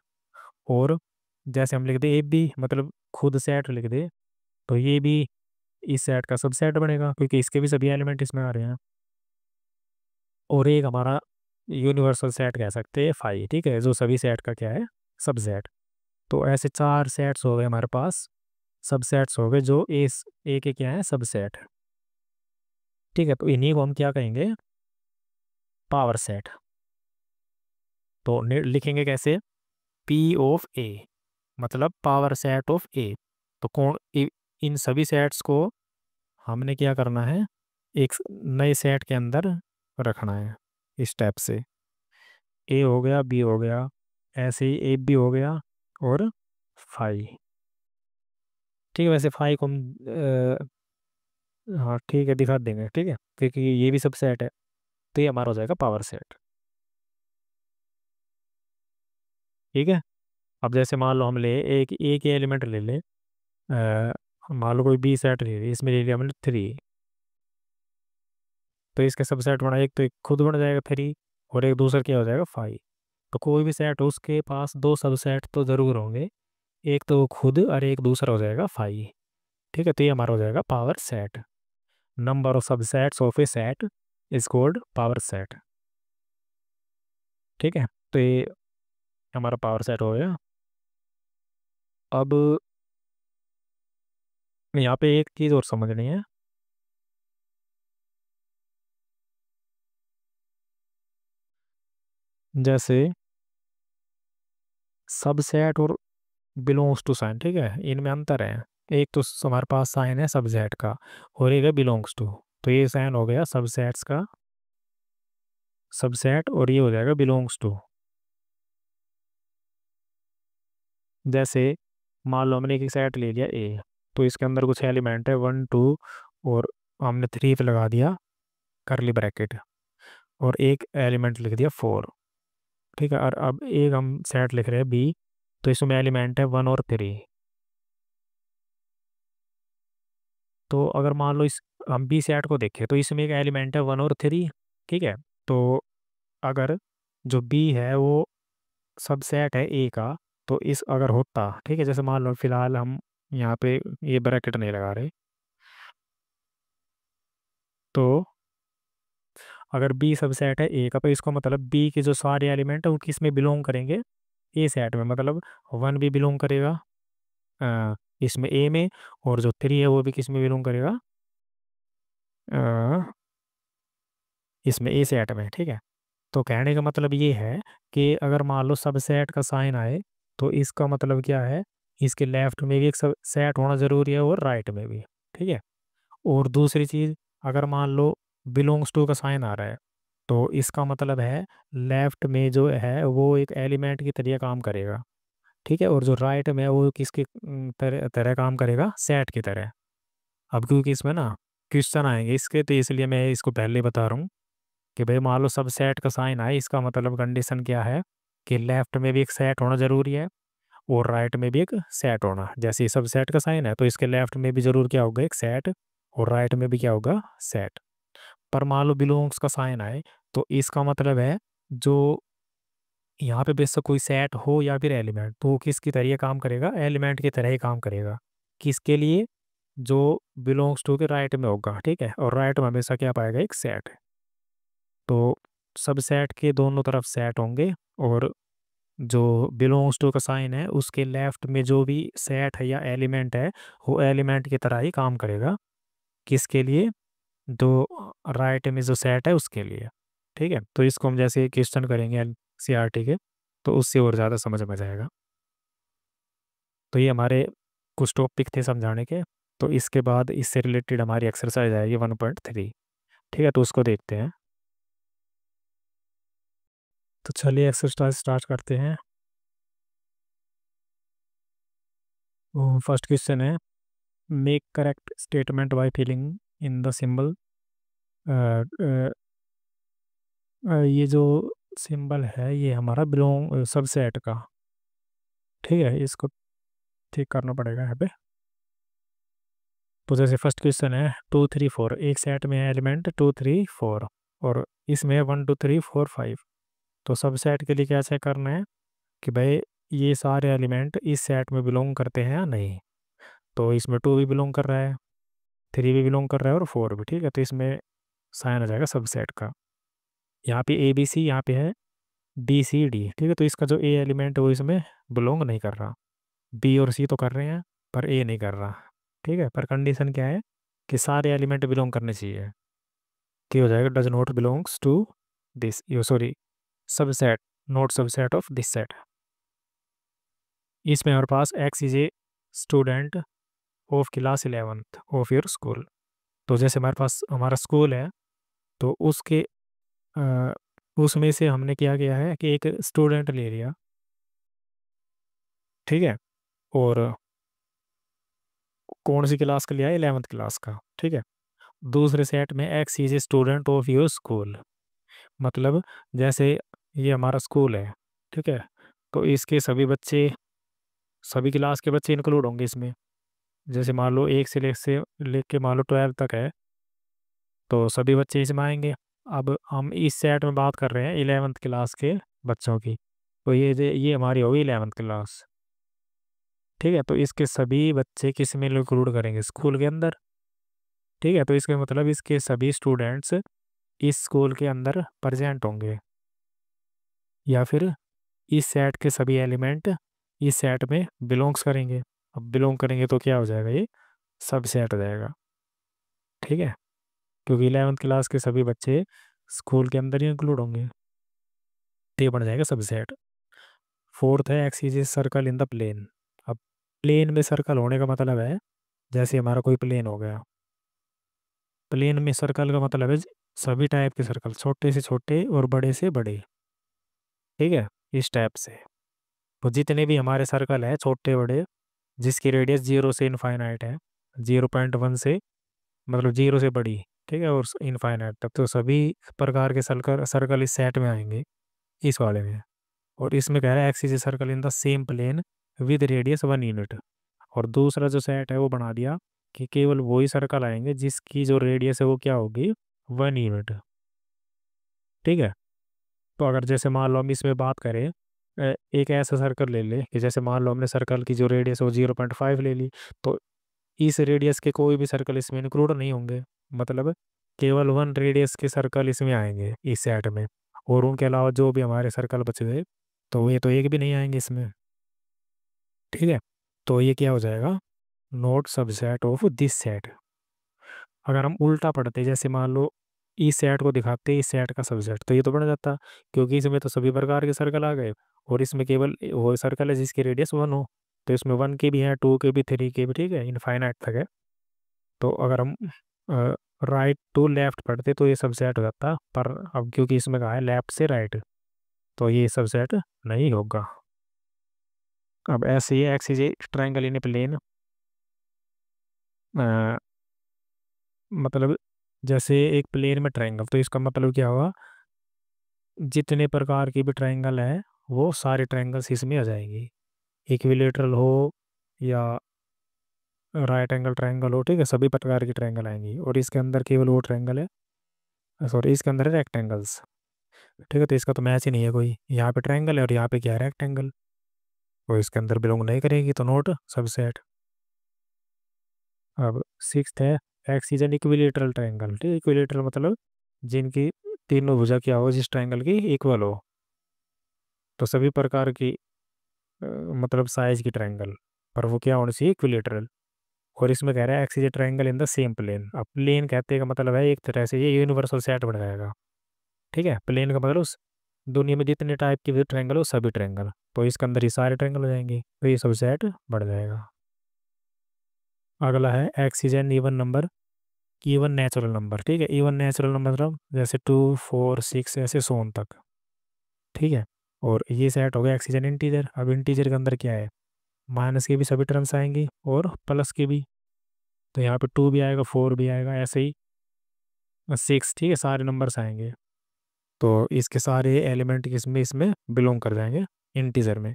और जैसे हम लिख दे ए बी, मतलब खुद सेट लिख दे, तो ये भी इस सेट का सबसेट बनेगा क्योंकि इसके भी सभी एलिमेंट इसमें आ रहे हैं। और एक हमारा यूनिवर्सल सेट कह सकते हैं फाई, ठीक है, जो सभी सेट का क्या है, सबसेट। तो ऐसे चार सेट्स हो गए हमारे पास, सबसेट्स हो गए जो ए के क्या है, सबसेट। ठीक है, तो इन्हीं को हम क्या कहेंगे, पावर सेट। तो लिखेंगे कैसे, पी ऑफ ए, मतलब पावर सेट ऑफ ए। तो इन सभी सेट्स को हमने क्या करना है, एक नए सेट के अंदर रखना है इस टाइप से। ए हो गया, बी हो गया, ऐसे ही ए बी हो गया, और फाई। ठीक है, वैसे फाई को हम हाँ ठीक है दिखा देंगे, ठीक है, क्योंकि ये भी सब सेट है। तो ये हमारा हो जाएगा पावर सेट। ठीक है, अब जैसे मान लो हम ले एक ही एलिमेंट ले ले, मान लो कोई बी सेट ले ली, इसमें ले लिया हमने 3। तो इसके सब सेट बना, एक तो एक खुद बन जाएगा 3, और एक दूसरा क्या हो जाएगा 5। तो कोई भी सेट हो उसके पास दो सबसेट तो जरूर होंगे, एक तो खुद और एक दूसरा हो जाएगा 5। ठीक है, तो ये हमारा हो जाएगा power set. Number of subsets of A set is called power set. ठीक है, तो ये हमारा पावर सेट हो गया। अब यहाँ पे एक चीज़ और समझनी है। जैसे सबसेट और बिलोंग्स टू साइन, ठीक है, इनमें अंतर है। एक तो हमारे पास साइन है सबसेट का, और एक है बिलोंग्स टू। तो ये साइन हो गया सबसेट्स का सबसेट, और ये हो जाएगा बिलोंग्स टू। जैसे मान लो हमने एक सेट ले लिया ए, तो इसके अंदर कुछ एलिमेंट है 1 2, और हमने 3 पे लगा दिया करली ब्रैकेट, और एक एलिमेंट लिख दिया 4। ठीक है, और अब एक हम सेट लिख रहे हैं बी, तो इसमें एलिमेंट है 1 और 3। तो अगर मान लो इस हम बी सेट को देखें तो इसमें एक एलिमेंट है 1 और 3। ठीक है, तो अगर जो बी है वो सबसेट है ए का, तो इस अगर होता, ठीक है, जैसे मान लो फिलहाल हम यहाँ पे ये ब्रैकेट नहीं लगा रहे, तो अगर बी सबसेट है ए का, तो इसको मतलब बी के जो सारे एलिमेंट है वो किस में बिलोंग करेंगे, ए सेट में। मतलब 1 भी बिलोंग करेगा इसमें ए में, और जो 3 है वो भी किस में बिलोंग करेगा, अ, इसमें ए सेट में। ठीक है, तो कहने का मतलब ये है कि अगर मान लो सबसेट का साइन आए, तो इसका मतलब क्या है, इसके लेफ्ट में भी एक सब सेट होना जरूरी है और राइट में भी। ठीक है, और दूसरी चीज, अगर मान लो बिलोंग्स टू का साइन आ रहा है, तो इसका मतलब है लेफ्ट में जो है वो एक एलिमेंट की तरह काम करेगा। ठीक है, और जो राइट में है वो किसकी तरह तरह काम करेगा, सेट की तरह। अब क्योंकि इसमें ना क्वेश्चन आएंगे इसके, तो इसलिए मैं इसको पहले ही बता रहा हूँ कि भाई मान लो सब सेट का साइन आए, इसका मतलब कंडीशन क्या है कि लेफ्ट में भी एक सेट होना जरूरी है और राइट में भी एक सेट होना। जैसे सब सेट का साइन है तो इसके लेफ्ट में भी जरूर क्या होगा, एक सेट, और राइट में भी क्या होगा, सेट। पर मान लो बिलोंग्स का साइन आए, तो इसका मतलब है जो यहाँ पे बेशक कोई सेट हो या फिर एलिमेंट, तो वो किसकी तरह काम करेगा, एलिमेंट की तरह ही काम करेगा। किसके लिए, जो बिलोंग्स टू के राइट में होगा। ठीक है, और राइट में हमेशा क्या पाएगा, एक सेट। तो सब सेट के दोनों तरफ सेट होंगे, और जो बिलोंग्स टू का साइन है उसके लेफ्ट में जो भी सेट है या एलिमेंट है, वो एलिमेंट की तरह ही काम करेगा। किसके लिए, जो राइट में जो सेट है उसके लिए। ठीक है, तो इसको हम जैसे क्वेश्चन करेंगे एनसीईआरटी के, तो उससे और ज़्यादा समझ में जाएगा। तो ये हमारे कुछ टॉपिक थे समझाने के। तो इसके बाद इससे रिलेटेड हमारी एक्सरसाइज आएगी 1.3। ठीक है, तो उसको देखते हैं। तो चलिए एक्सरसाइज स्टार्ट करते हैं। फर्स्ट क्वेश्चन है, make correct statement by filling in the symbol. ये जो सिंबल है ये हमारा बिलोंग सबसेट का, ठीक है, इसको ठीक करना पड़ेगा यहाँ पे। तो जैसे फर्स्ट क्वेश्चन है 2 3 4, एक सेट में है एलिमेंट 2 3 4 और इसमें 1 2 3 4 5। तो सब सेट के लिए क्या चेक करना है कि भाई ये सारे एलिमेंट इस सेट में बिलोंग करते हैं या नहीं। तो इसमें 2 भी बिलोंग कर रहा है, 3 भी बिलोंग कर रहा है और 4 भी, ठीक है। तो इसमें साइन आ जाएगा सब सेट का। यहाँ पे ए बी सी, यहाँ पे है डी सी डी, ठीक है। तो इसका जो ए एलिमेंट है वो इसमें बिलोंग नहीं कर रहा। बी और सी तो कर रहे हैं पर ए नहीं कर रहा, ठीक है। पर कंडीशन क्या है कि सारे एलिमेंट बिलोंग करने चाहिए। कि हो जाएगा does not belongs to this, यो sorry, subset, not subset of this set. इसमें हमारे पास x is a student of class 11th of your school. तो जैसे हमारे पास हमारा स्कूल है तो उसके अ, उसमें से हमने क्या किया है कि एक स्टूडेंट ले लिया, ठीक है। और कौन सी क्लास का लिया है, 11th क्लास का, ठीक है। दूसरे सेट में x is a student of your school, मतलब जैसे ये हमारा स्कूल है, ठीक है। तो इसके सभी बच्चे, सभी क्लास के बच्चे इंक्लूड होंगे इसमें। जैसे मान लो 1 से लेके मान लो 12 तक है तो सभी बच्चे इसमें आएंगे। अब हम इस सेट में बात कर रहे हैं 11th क्लास के बच्चों की। तो ये हमारी होगी 11th क्लास, ठीक है। तो इसके सभी बच्चे किस में इंक्लूड करेंगे, स्कूल के अंदर, ठीक है। तो इसके मतलब इसके सभी स्टूडेंट्स इस स्कूल के अंदर प्रेजेंट होंगे, या फिर इस सेट के सभी एलिमेंट इस सेट में बिलोंग्स करेंगे। अब बिलोंग करेंगे तो क्या हो जाएगा, ये सब सेट हो जाएगा, ठीक है। क्योंकि 11th क्लास के सभी बच्चे स्कूल के अंदर ही इंक्लूड होंगे, तो ये बन जाएगा सब सेट। फोर्थ है x is circle in the plane. अब प्लेन में सर्कल होने का मतलब है, जैसे हमारा कोई प्लेन हो गया, प्लेन में सर्कल का मतलब है सभी टाइप के सर्कल, छोटे से छोटे और बड़े से बड़े, ठीक है, इस टाइप से। तो जितने भी हमारे सर्कल है छोटे बड़े जिसकी रेडियस 0 से इनफाइनाइट है, 0.1 से मतलब 0 से बड़ी, ठीक है, और इनफाइनाइट तक, तो सभी प्रकार के सर्कल सर्कल इस सेट में आएंगे, इस वाले में। और इसमें कह रहा है x is circle in the same plane with radius 1 unit. और दूसरा जो सेट है वो बना दिया कि केवल वही सर्कल आएंगे जिसकी जो रेडियस है वो क्या होगी, 1 यूनिट, ठीक है। तो अगर जैसे मान लो हम इसमें बात करें, एक ऐसा सर्कल ले ले कि जैसे मान लो हमने सर्कल की जो रेडियस है वो 0.5 ले ली, तो इस रेडियस के कोई भी सर्कल इसमें इंक्लूड नहीं होंगे, मतलब केवल 1 रेडियस के सर्कल इसमें आएंगे इस सेट में। और उनके अलावा जो भी हमारे सर्कल बचे हुए तो ये तो एक भी नहीं आएंगे इसमें, ठीक है। तो ये क्या हो जाएगा, note subset of this set. अगर हम उल्टा पढ़ते जैसे मान लो इस सेट को दिखाते इस सेट का सबसेट, तो ये तो बन जाता, क्योंकि इसमें तो सभी प्रकार के सर्कल आ गए और इसमें केवल वो सर्कल है जिसकी रेडियस 1 हो। तो इसमें 1 के भी हैं, 2 के भी, 3 के भी, ठीक है, इनफाइनाइट तक है। तो अगर हम राइट टू लेफ्ट पढ़ते तो ये सबसेट हो जाता, पर अब क्योंकि इसमें कहा है लेफ्ट से राइट, तो ये सबसेट नहीं होगा। अब ऐसे ही x is a triangle in a plane, मतलब जैसे एक प्लेन में ट्राइंगल, तो इसका मतलब क्या हुआ, जितने प्रकार की भी ट्राइंगल है वो सारे ट्राइंगल्स इसमें आ जाएंगी, इक्विलेटरल हो या राइट एंगल ट्राइंगल हो, ठीक है, सभी प्रकार की ट्राइंगल आएंगी। और इसके अंदर केवल वो ट्राइंगल है, सॉरी इसके अंदर है रेक्टेंगल्स, ठीक है। तो इसका तो मैच ही नहीं है कोई, यहाँ पे ट्राइंगल है और यहाँ पे क्या है, रेक्टेंगल। वो इसके अंदर बिलोंग नहीं करेगी तो नोट सबसेट। अब सिक्स्थ है x is an equilateral triangle, ठीक है। इक्विलेटरल मतलब जिनकी तीनों भुजा क्या हो जिस ट्राइंगल की इक्वल हो, तो सभी प्रकार की मतलब साइज की ट्राइंगल, पर वो क्या होनी चाहिए, इक्विलेटरल। और इसमें कह रहा है x is a triangle in the same plane. अब प्लेन कहते का मतलब है एक तरह से ये यूनिवर्सल सेट बन जाएगा, ठीक है। प्लेन का मतलब उस दुनिया में जितने टाइप के भी ट्रायंगल हो सभी ट्रायंगल, तो इसके अंदर ही सारे ट्रायंगल हो जाएंगे, तो ये सब सेट बढ़ जाएगा। अगला है x is an even number, even natural number, ठीक है। इवन नेचुरल नंबर मतलब जैसे 2 4 6 ऐसे सोन तक, ठीक है। और ये सेट हो गया एक्स इज एन इंटीजर। अब इंटीजर के अंदर क्या है, माइनस की भी सभी टर्म्स आएंगी और प्लस की भी, तो यहाँ पे 2 भी आएगा, 4 भी आएगा, ऐसे ही 6, ठीक है, सारे नंबर्स आएंगे। तो इसके सारे एलिमेंट किसमें इसमें बिलोंग कर जाएंगे, इंटीजर में।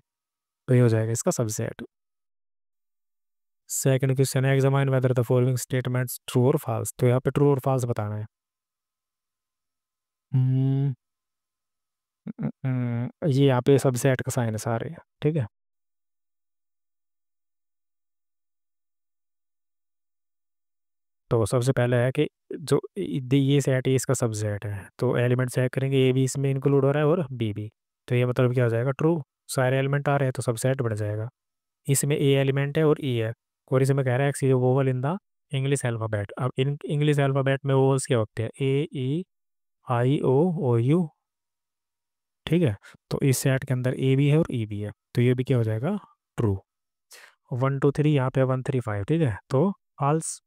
तो ये हो जाएगा इसका सबसेट। सेकंड क्वेश्चन है, examine whether the following statements true और फॉल्स। तो यहाँ पे ट्रू और फॉल्स बताना है। हम्म, ये यहाँ पे सबसेट का साइन है सारे, ठीक है। तो सबसे पहले है कि जो ये सेट है इसका सबसेट है, तो एलिमेंट चेक करेंगे, ए भी इसमें इंक्लूड हो रहा है और बी भी। तो ये मतलब क्या हो जाएगा, ट्रू। सारे एलिमेंट आ रहे हैं तो सबसेट बन जाएगा। इसमें ए एलिमेंट है और ई है, और इसमें कह रहा है x is vowel in the English alphabet. अब इन इंग्लिश अल्फ़ाबेट में वोवल्स क्या होते हैं, ए ई आई ओ ओ यू, ठीक है। तो इस सेट के अंदर ए भी है और ई भी है, तो ये भी क्या हो जाएगा, ट्रू। 1 2 3 यहाँ पे 1 3 5, ठीक है, तो फॉल्स,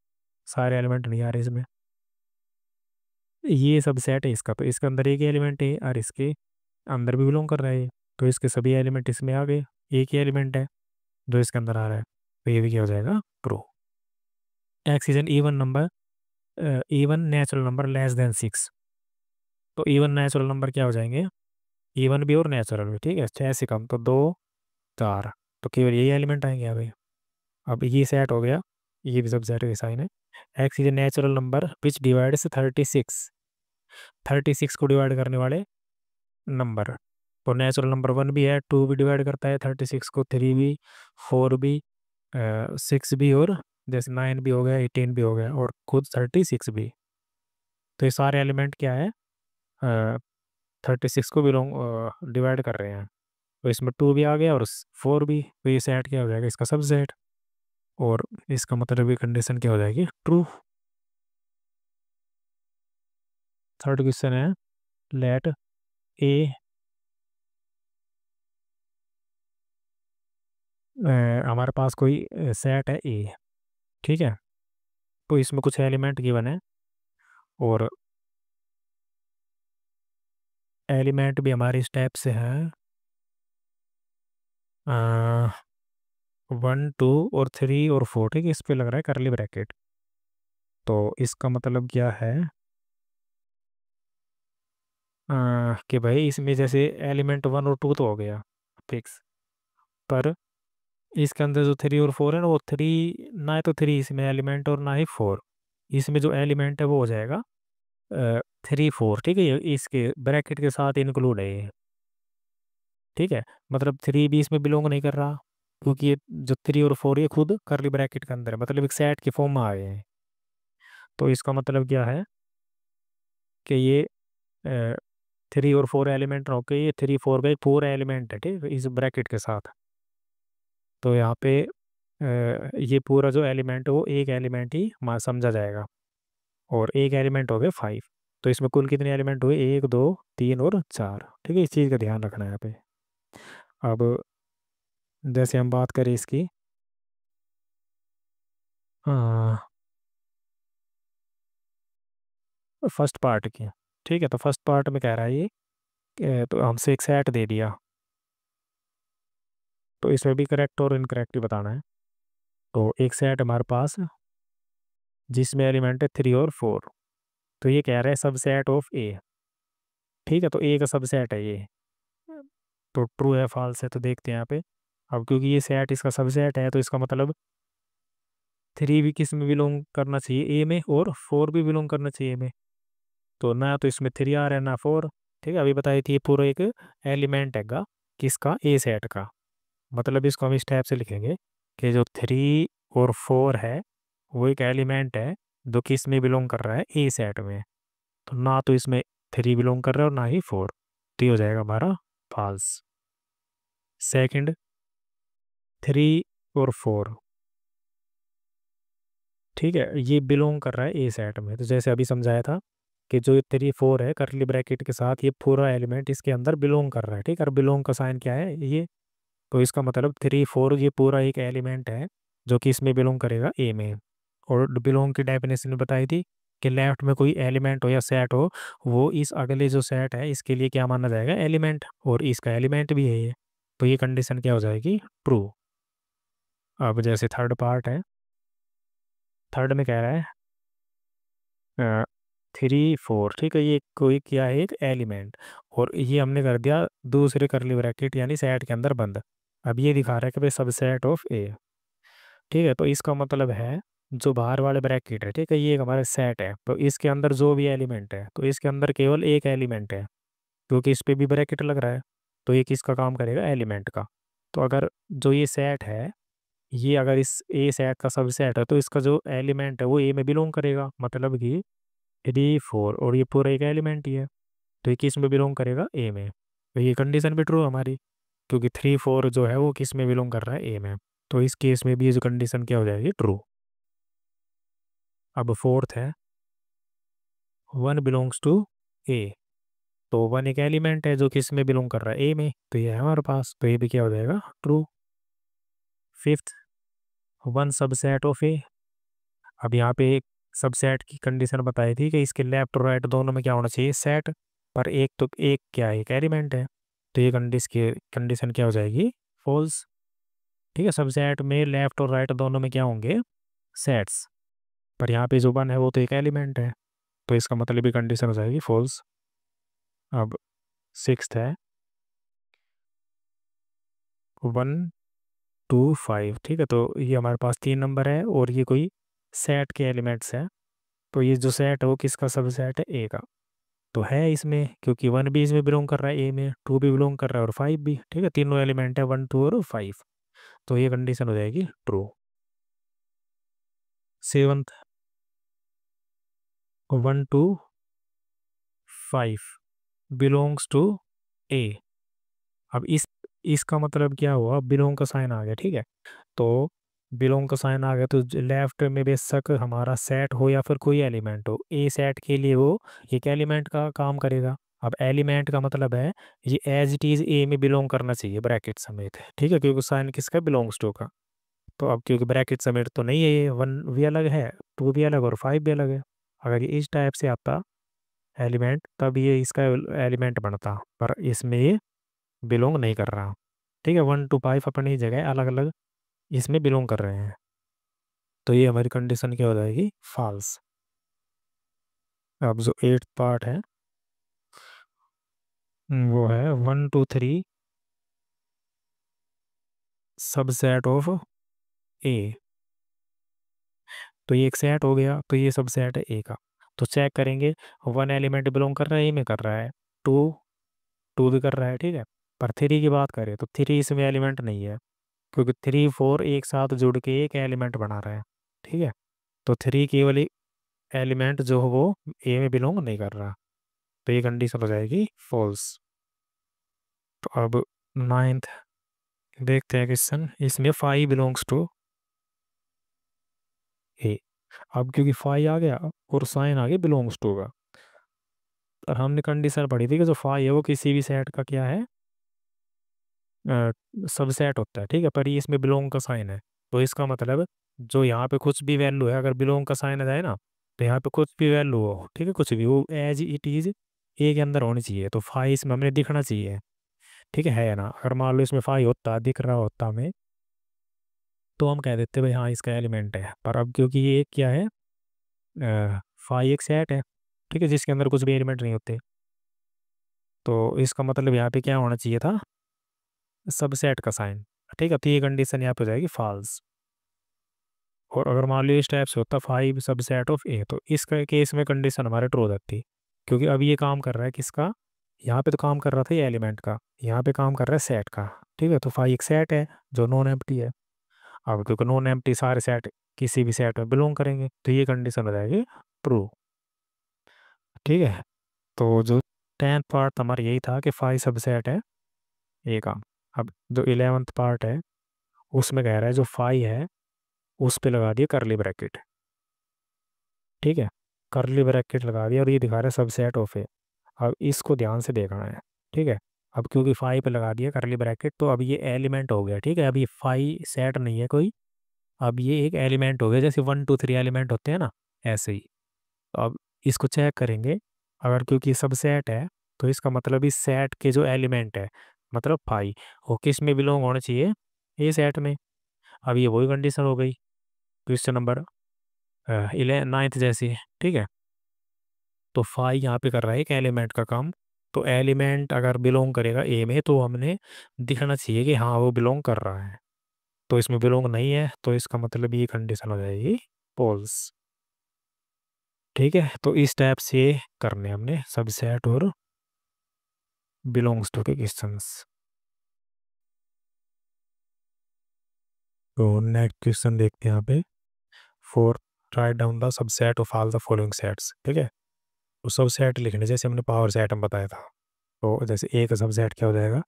सारे एलिमेंट नहीं आ रहे इसमें। ये सब सेट है इसका, तो इसके अंदर एक एलिमेंट है और इसके अंदर भी बिलोंग कर रहा है ये, तो इसके सभी एलिमेंट इसमें आ गए। एक ही एलिमेंट है जो इसके अंदर आ रहा है, तो ये भी क्या हो जाएगा, true. X is an even number, even natural number less than 6। तो इवन नेचुरल नंबर क्या हो जाएंगे, इवन भी और नेचुरल भी, ठीक है, 6 से कम तो 2 4, तो केवल यही एलिमेंट आएंगे यहाँ पे। अब ये सेट हो गया, ये भी सब सेट का साइन है। X is a natural number which divides 36, 36 को डिवाइड करने वाले नंबर। तो नेचुरल नंबर 1 भी है, 2 भी डिवाइड करता है 36 को, 3 भी, 4 भी, 6 भी, और जैसे 9 भी हो गया, 18 भी हो गया, और खुद 36 भी। तो ये सारे एलिमेंट क्या है, 36 को बिलोंग डिवाइड कर रहे हैं। तो इसमें 2 भी आ गया और 4 भी, तो ये सेट क्या हो जाएगा, इसका सब सेट। और इसका मतलब ये कंडीशन क्या हो जाएगी, ट्रू। थर्ड क्वेश्चन है, लेट ए, हमारे पास कोई सेट है ए, ठीक है। तो इसमें कुछ एलिमेंट गिवन है, और एलिमेंट भी हमारे इस टाइप से हैं, 1 2 और 3 और 4, ठीक है। इस पे लग रहा है करली ब्रैकेट, तो इसका मतलब क्या है, कि भाई इसमें जैसे एलिमेंट 1 और 2 तो हो गया फिक्स, पर इसके अंदर जो 3 और 4 है ना, वो 3 ना है, तो 3 इसमें एलिमेंट और ना ही 4। इसमें जो एलिमेंट है वो हो जाएगा 3 4, ठीक है, ये इसके ब्रैकेट के साथ इंक्लूड है ये, ठीक है। मतलब 3 भी इसमें बिलोंग नहीं कर रहा, क्योंकि ये जो 3 और 4 ये खुद करली ब्रैकेट के अंदर है, मतलब एक सेट की फॉर्म में आ गए हैं। तो इसका मतलब क्या है कि ये 3 और 4 एलिमेंट होके ये 3 4 का एक पूरा एलिमेंट है, ठीक है, इस ब्रैकेट के साथ। तो यहाँ पे ये पूरा जो एलिमेंट है वो एक एलिमेंट ही समझा जाएगा, और एक एलिमेंट हो गए 5। तो इसमें कुल कितने एलिमेंट हुए, 1 2 3 और 4, ठीक है। इस चीज़ का ध्यान रखना है यहाँ पे। अब जैसे हम बात करें इसकी, फर्स्ट पार्ट की, ठीक है। तो फर्स्ट पार्ट में कह रहा है ये तो हमसे एक सेट दे दिया, तो इसमें भी करेक्ट और इनकरेक्ट बताना है। तो एक सेट हमारे पास जिसमें एलिमेंट है 3 और 4, तो ये कह रहा है सब सेट ऑफ ए, ठीक है। तो ए का सब सेट है ये, तो ट्रू है फॉल्स है, तो देखते हैं यहाँ पे। अब क्योंकि ये सेट इसका सब सेट है, तो इसका मतलब 3 भी किस में बिलोंग करना चाहिए, ए में, और 4 भी बिलोंग करना चाहिए ए में। तो ना तो इसमें 3 आ रहा है ना 4, ठीक है। अभी बताई थी ये पूरा एक एलिमेंट हैगा किसका, ए सेट का। मतलब इसको हम इस टाइप से लिखेंगे कि जो 3 और 4 है वो एक एलिमेंट है जो किस में बिलोंग कर रहा है, ए सेट में। तो ना तो इसमें 3 बिलोंग कर रहा है और ना ही 4, तो ये हो जाएगा हमारा फॉल्स। सेकंड, 3 और 4, ठीक है, ये बिलोंग कर रहा है ए सेट में। तो जैसे अभी समझाया था कि जो 3 4 है करली ब्रैकेट के साथ, ये पूरा एलिमेंट इसके अंदर बिलोंग कर रहा है, ठीक है। और बिलोंग का साइन क्या है, ये। तो इसका मतलब 3 4 ये पूरा एक एलिमेंट है जो कि इसमें बिलोंग करेगा ए में। और बिलोंग की डेफिनेशन बताई थी कि लेफ्ट में कोई एलिमेंट हो या सेट हो, वो इस अगले जो सेट है इसके लिए क्या माना जाएगा, एलिमेंट, और इसका एलिमेंट भी है ये। तो ये कंडीशन क्या हो जाएगी, ट्रू। अब जैसे थर्ड पार्ट है, थर्ड में कह रहा है 3 4, ठीक है, ये कोई क्या है, एक एलिमेंट। और ये हमने कर दिया दूसरे करली ब्रैकेट यानी सेट के अंदर बंद। अब ये दिखा रहा है कि भाई सबसेट ऑफ ए। ठीक है, तो इसका मतलब है जो बाहर वाले ब्रैकेट है, ठीक है, ये एक हमारा सेट है, तो इसके अंदर जो भी एलिमेंट है तो इसके अंदर केवल एक एलिमेंट है, क्योंकि इस पे भी ब्रैकेट लग रहा है। तो ये किसका काम करेगा, एलिमेंट का। तो अगर जो ये सेट है, ये अगर इस ए सेट का सबसेट है तो इसका जो एलिमेंट है वो ए में बिलोंग करेगा, मतलब कि 3 4 और ये पूरा एक एलिमेंट ही है, तो ये किस में बिलोंग करेगा, ए में। तो ये कंडीशन भी ट्रू हमारी, क्योंकि 3 4 जो है वो किस में बिलोंग कर रहा है, ए में। तो इस केस में भी ये जो कंडीशन क्या हो जाएगी, ट्रू। अब फोर्थ है 1 बिलोंग्स टू ए। तो 1 एक एलिमेंट है जो किस में बिलोंग कर रहा है, ए में, तो ये है हमारे पास, तो ये भी क्या हो जाएगा, ट्रू। फिफ्थ 1 सबसेट ऑफ ए। अब यहाँ पे एक सबसेट की कंडीशन बताई थी कि इसके लेफ्ट और राइट दोनों में क्या होना चाहिए, सेट। पर एक तो एक क्या है, एक एलिमेंट है, तो ये कंडीशन क्या हो जाएगी, फॉल्स। ठीक है, सबसेट में लेफ्ट और राइट दोनों में क्या होंगे, सेट्स। पर यहाँ पे जो 1 है वो तो एक एलिमेंट है, तो इसका मतलब भी कंडीशन हो जाएगी फॉल्स। अब सिक्स्थ है 1 2 5। ठीक है, तो ये हमारे पास 3 नंबर है और ये कोई सेट के एलिमेंट्स हैं। तो ये जो सेट है वो किसका सबसेट है, ए का। तो है इसमें, क्योंकि 1 भी इसमें बिलोंग कर रहा है, ए में 2 भी बिलोंग कर रहा है और 5 भी। ठीक है, तीनों एलिमेंट है 1 2 और 5, तो ये कंडीशन हो जाएगी ट्रू। सेवंथ 1 2 5 बिलोंग्स टू ए। अब इसका मतलब क्या हुआ, बिलोंग का साइन आ गया। ठीक है, तो बिलोंग का साइन आ गया तो लेफ्ट में बेशक हमारा सेट हो या फिर कोई एलिमेंट हो, ए सेट के लिए वो एक एलिमेंट का काम करेगा। अब एलिमेंट का मतलब है ये एज इट इज ए में बिलोंग करना चाहिए ब्रैकेट समेत। ठीक है, क्योंकि साइन किसका, बिलोंग्स टू का। तो अब क्योंकि ब्रैकेट समेत तो नहीं है, ये 1 भी अलग है, 2 भी अलग और 5 भी अलग है। अगर ये इस टाइप से आता एलिमेंट तब ये इसका एलिमेंट बनता, पर इसमें ये बिलोंग नहीं कर रहा। ठीक है, 1 2 5 अपनी जगह अलग अलग इसमें बिलोंग कर रहे हैं, तो ये हमारी कंडीशन क्या हो जाएगी, फॉल्स। अब जो 8th पार्ट है वो है 1 2 3 सबसेट ऑफ ए। तो ये एक सेट हो गया, तो ये सबसेट है ए का। तो चेक करेंगे, 1 एलिमेंट बिलोंग कर रहा है, ए में कर रहा है, 2 2 भी कर रहा है। ठीक है, पर 3 की बात करें तो 3 इसमें एलिमेंट नहीं है, क्योंकि 3 4 एक साथ जुड़ के एक एलिमेंट बना रहा है। ठीक है, तो 3 केवल एलिमेंट जो है वो ए में बिलोंग नहीं कर रहा, तो ये कंडीशन हो जाएगी फॉल्स। तो अब 9th देखते हैं क्वेश्चन, इसमें 5 बिलोंग्स टू ए। अब क्योंकि 5 आ गया और साइन आ गया बिलोंग्स टू का, और हमने कंडीशन पढ़ी थी कि जो 5 है वो किसी भी सेट का क्या है, सबसेट होता है। ठीक है, पर ये इसमें बिलोंग का साइन है, तो इसका मतलब जो यहाँ पे कुछ भी वैल्यू है, अगर बिलोंग का साइन आ जाए ना, तो यहाँ पे कुछ भी वैल्यू हो, ठीक है, कुछ भी वो एज इट इज ए के अंदर होनी चाहिए, तो 5 इसमें हमें दिखना चाहिए। ठीक है ना, अगर मान लो इसमें 5 होता, दिख रहा होता हमें, तो हम कह देते भाई हाँ इसका एलिमेंट है। पर अब क्योंकि ये क्या है, 5 एक सेट है, ठीक है, जिसके अंदर कुछ भी एलिमेंट नहीं होते, तो इसका मतलब यहाँ पे क्या होना चाहिए था, सबसेट का साइन। ठीक है, तो ये कंडीशन यहाँ पे हो जाएगी फॉल्स। और अगर मान लो इस टाइप से होता 5 सबसेट ऑफ ए, तो इसका केस में कंडीशन हमारे ट्रू हो जाती, क्योंकि अब ये काम कर रहा है किसका, यहाँ पे तो काम कर रहा था ये एलिमेंट का, यहाँ पे काम कर रहा है सेट का। ठीक है, तो 5 एक सेट है जो नॉन एम्प्टी है। अब क्योंकि नॉन एम्प्टी सारे सेट किसी भी सेट में बिलोंग करेंगे, तो ये कंडीशन हो जाएगी ट्रू। ठीक है, तो जो 10th पार्ट हमारा यही था कि 5 सबसेट है ए का। अब जो 11th पार्ट है उसमें कह रहा है जो 5 है उस पे लगा दिया करली ब्रैकेट। ठीक है, करली ब्रैकेट लगा दिया और ये दिखा रहा है सबसेट ऑफ ए। अब इसको ध्यान से देखना है। ठीक है, अब क्योंकि 5 पे लगा दिया करली ब्रैकेट, तो अब ये एलिमेंट हो गया। ठीक है, अब ये 5 सेट नहीं है कोई, अब ये एक एलिमेंट हो गया, जैसे 1 2 3 एलिमेंट होते हैं ना, ऐसे ही। तो अब इसको चेक करेंगे, अगर क्योंकि सब सेट है तो इसका मतलब इस सेट के जो एलिमेंट है, मतलब 5, वो किस में बिलोंग होना चाहिए, ए सेट में। अब ये वही कंडीशन हो गई, क्वेश्चन नंबर इले नाइन्थ जैसी, ठीक है। तो फाइव यहाँ पे कर रहा है एक एलिमेंट का काम। तो एलिमेंट अगर बिलोंग करेगा ए में तो हमने दिखाना चाहिए कि हाँ वो बिलोंग कर रहा है। तो इसमें बिलोंग नहीं है तो इसका मतलब ये कंडीशन हो जाएगी फॉल्स। ठीक है, तो इस टाइप से करने हमने सबसेट और बिलोंग्स टू के क्वेश्चंस। तो नेक्स्ट क्वेश्चन देखते हैं यहाँ पे। Four, write down the subset of all the following sets. ठीक है, तो सबसेट लिखने जैसे हमने पावर सेट हम बताया था। तो जैसे एक सबसेट क्या हो जाएगा,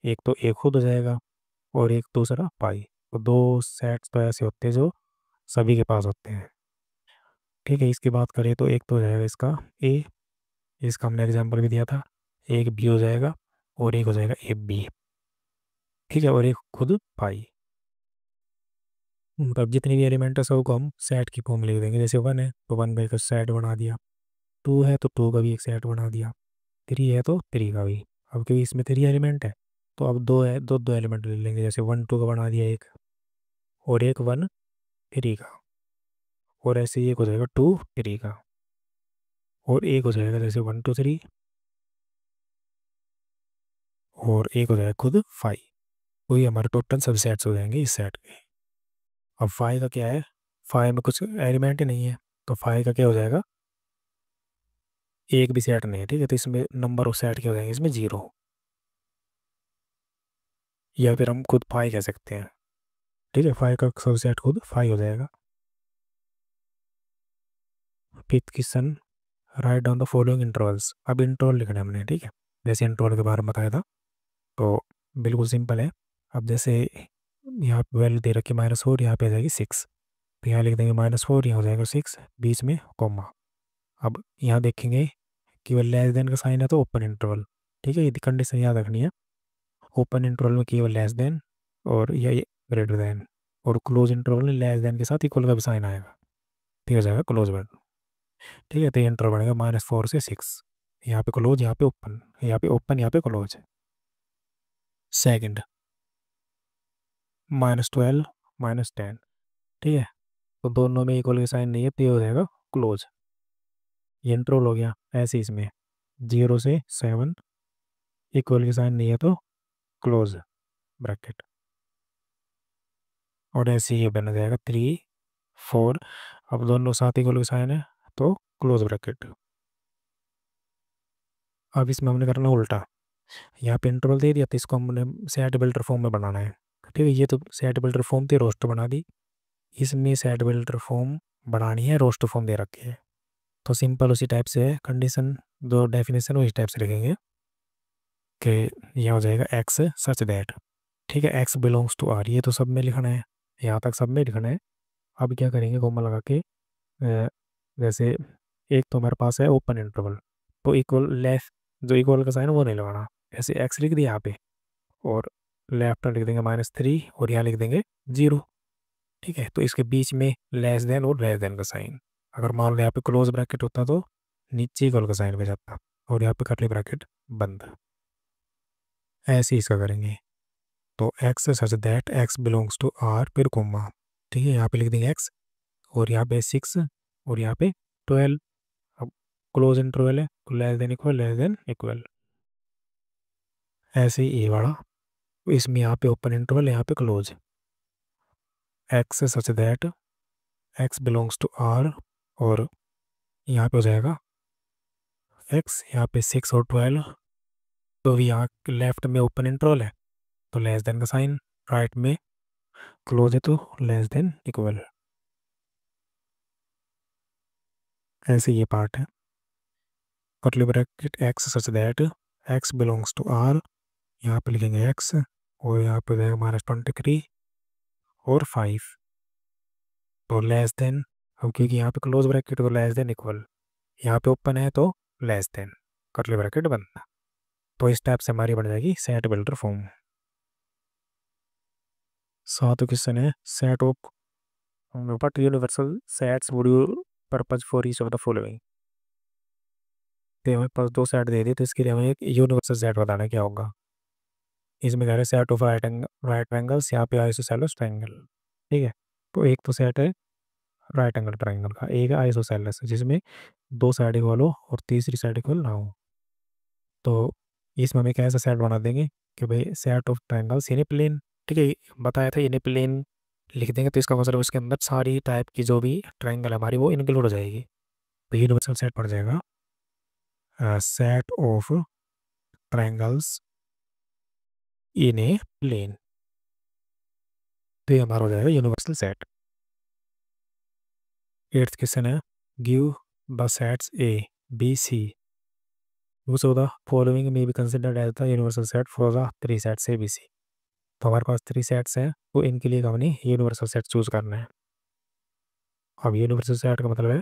एक तो ए खुद हो जाएगा और एक दूसरा पाई। तो दो सेट्स तो ऐसे होते हैं जो सभी के पास होते हैं। ठीक है, इसकी बात करें तो एक तो हो जाएगा इसका ए, इसका हमने एग्जाम्पल भी दिया था। एक बी हो जाएगा और एक हो जाएगा ए बी। ठीक है, और एक खुद पाई। मतलब जितनी भी एलिमेंट है सबको हम सेट की फॉर्म लिख देंगे। जैसे वन है तो वन का एक सेट बना दिया, टू है तो टू का भी एक सेट बना दिया, थ्री है तो थ्री का भी। अब क्योंकि इसमें थ्री एलिमेंट है तो अब दो है, दो दो एलिमेंट ले लेंगे। जैसे वन टू का बना दिया एक, और एक वन थ्री का, और ऐसे ही एक हो जाएगा टू थ्री का, और एक हो जाएगा जैसे वन टू थ्री, और एक हो जाएगा खुद फाइव। वही हमारे टोटल सब सेट्स हो जाएंगे इस सेट के। अब फाइव का क्या है, फाइव में कुछ एलिमेंट ही नहीं है तो फाइव का क्या हो जाएगा, एक भी सेट नहीं है। ठीक है, तो इसमें नंबर ऑफ सेट क्या हो जाएंगे, इसमें जीरो, या फिर हम खुद फाइव कह सकते हैं। ठीक है, फाइव का सब सेट खुद फाइव हो जाएगा। Fifth question, write down the following intervals. अब इंटरवल लिखना है हमने। ठीक है, जैसे इंटरवल के बारे में बताया था तो बिल्कुल सिंपल है। अब जैसे यहाँ पे वैल्यू दे रखी -4, यहाँ पे आ जाएगी 6, तो यहाँ लिख देंगे -4, यहाँ हो जाएगा 6, बीच में कॉमा। अब यहाँ देखेंगे केवल लेस देन का साइन है तो ओपन इंटरवल। ठीक है, ये कंडीशन याद रखनी है। ओपन इंटरवल में केवल लेस देन और या ग्रेटर देन, और क्लोज इंटरवल में लेस देन के साथ इक्वल का भी साइन आएगा, ठीक हो जाएगा क्लोज वर्ड। ठीक है, तो ये इंटरवल बनेगा -4 से 6, यहाँ पे क्लोज, यहाँ पे ओपन, यहाँ पे ओपन, यहाँ पे क्लोज। सेकंड, -12 -10। ठीक है, तो दोनों में इक्वल का साइन नहीं है तो ये हो जाएगा क्लोज। ये इंटरवल हो गया। ऐसे इसमें 0 से 7 इक्वल के साइन नहीं है तो क्लोज ब्रैकेट, और ऐसे ही बन जाएगा 3 4। अब दोनों साथ इक्वल के साइन है तो क्लोज ब्रैकेट। अब इसमें हमने करना उल्टा, यहाँ पे इंटरवल दे दिया तो इसको हमने सेट बिल्डर फॉर्म में बनाना है। ठीक है, ये तो सेट बिल्डर फॉर्म थी, रोस्टर बना दी। इसमें सेट बिल्डर फॉर्म बनानी है, रोस्टर फॉर्म दे रखी है। तो सिंपल उसी टाइप से है कंडीशन, जो डेफिनेशन उसी टाइप से लिखेंगे कि यह हो जाएगा एक्स सच दैट। ठीक है, एक्स बिलोंग्स टू आर, ये तो सब में लिखना है, यहाँ तक सब में लिखना है। अब क्या करेंगे, कोमा लगा के जैसे एक तो हमारे पास है ओपन इंटरवल, तो इक्वल लेफ्ट, जो इक्वल का साइन है वो नहीं लगाना। ऐसे एक्स लिख दिया यहाँ पे, और लेफ्ट में लिख देंगे -3, और यहाँ लिख देंगे 0। ठीक है, तो इसके बीच में लेस देन और लेस देन का साइन। अगर मान लो यहाँ पे क्लोज ब्रैकेट होता तो नीचे इक्वल का साइन बच जाता, और यहाँ पे कर्ली ब्रैकेट बंद। ऐसे ही इसका करेंगे। तो x such that x belongs to R फिर कोमा। ठीक है, यहाँ पे लिख देंगे एक्स, और यहाँ पे 6, और यहाँ पे 12। अब क्लोज इंटरवल है, लेस देन इक्वल। ऐसे ही ये वाला, इसमें यहाँ पे ओपन इंटरवल, यहाँ पे close. X such that x belongs to R, और यहाँ पे हो जाएगा एक्स, यहाँ पे 6 और 12। तो यहाँ लेफ्ट में ओपन इंटरवल है तो लेस देन का साइन, राइट में क्लोज है तो लेस देन इक्वल। ऐसे ये पार्ट है। Curly bracket x such that x belongs to R, यहाँ पे लिखेंगे एक्स, और यहाँ पे हो जाएगा -23 और 5, तो लेस देन। अब क्योंकि यहाँ पे क्लोज ब्रैकेट तो लेस देन इक्वल, यहाँ पे ओपन है तो लेस देन, कर्ली ब्रैकेट बंद। तो इस टाइप से हमारी बन जाएगी सेट बिल्डर फॉर्म। सातों क्वेश्चन है, set of what universal sets would you purpose for each of the following. तो हमें पास दो सेट दे दिए तो इसके लिए हमें एक यूनिवर्सल सेट बताना क्या होगा। इसमें कह रहे हैं सेट ऑफ राइट एंगल्स, यहाँ पे आइसोसेलेस ट्रायंगल। ठीक है, तो एक तो सेट है राइट एंगल ट्राइंगल का, एक है आइसोसेलेस जिसमें दो साइड इक्वल हो और तीसरी साइड इक्वल ना हो। तो इसमें हमें कैसा सेट बना देंगे कि भाई set of triangles in a plane. ठीक है, बताया था इन ए प्लेन लिख देंगे तो इसका मतलब उसके अंदर सारी टाइप की जो भी ट्राइंगल हमारी वो इंक्लूड हो जाएगी। तो यूनिवर्सल सेट पड़ जाएगा set of triangles in a plane. तो ये हमारा हो जाएगा यूनिवर्सल सेट। एट्थ क्वेश्चन है, give the sets A B C which of the following may be considered as the universal set for the three sets A B C। तो हमारे पास three sets हैं, तो इनके लिए हमने यूनिवर्सल सेट चूज करना है। अब यूनिवर्सल सेट का मतलब है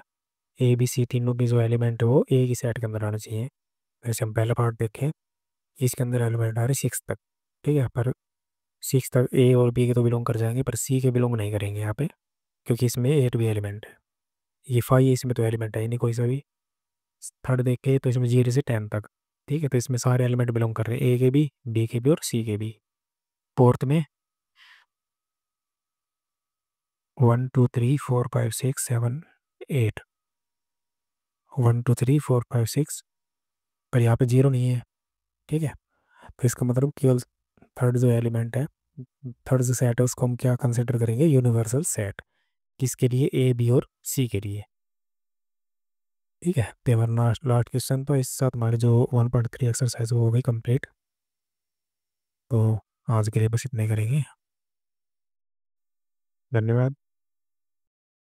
ए बी सी तीनों की जो एलिमेंट है वो एक ही सेट के अंदर आना चाहिए। जैसे हम पहला पार्ट देखें, इसके अंदर एलिमेंट आ रहे सिक्स तक। ठीक है, पर सिक्स तक ए और बी के तो बिलोंग कर जाएंगे पर सी के बिलोंग नहीं करेंगे यहाँ पे, क्योंकि इसमें एट भी एलिमेंट है। ये फाइव इसमें तो एलिमेंट है ही नहीं कोई सा भी। थर्ड देखे तो इसमें 0 से 10 तक। ठीक है, तो इसमें सारे एलिमेंट बिलोंग कर रहे हैं, ए के भी, बी के भी और सी के भी। फोर्थ में 1 2 3 4 5 6 7 8, 1 2 3 4 5 6, पर यहाँ पे जीरो नहीं है। ठीक है, तो इसका मतलब केवल थर्ड जो एलिमेंट है, थर्ड जो सेट है उसको हम क्या कंसिडर करेंगे, यूनिवर्सल सेट। किसके लिए, ए बी और सी के लिए। ठीक है, तो हमारा लास्ट लास्ट क्वेश्चन, तो इस साथ हमारे जो 1.3 एक्सरसाइज वो हो गई कंप्लीट। तो आज के लिए बस इतने करेंगे। धन्यवाद।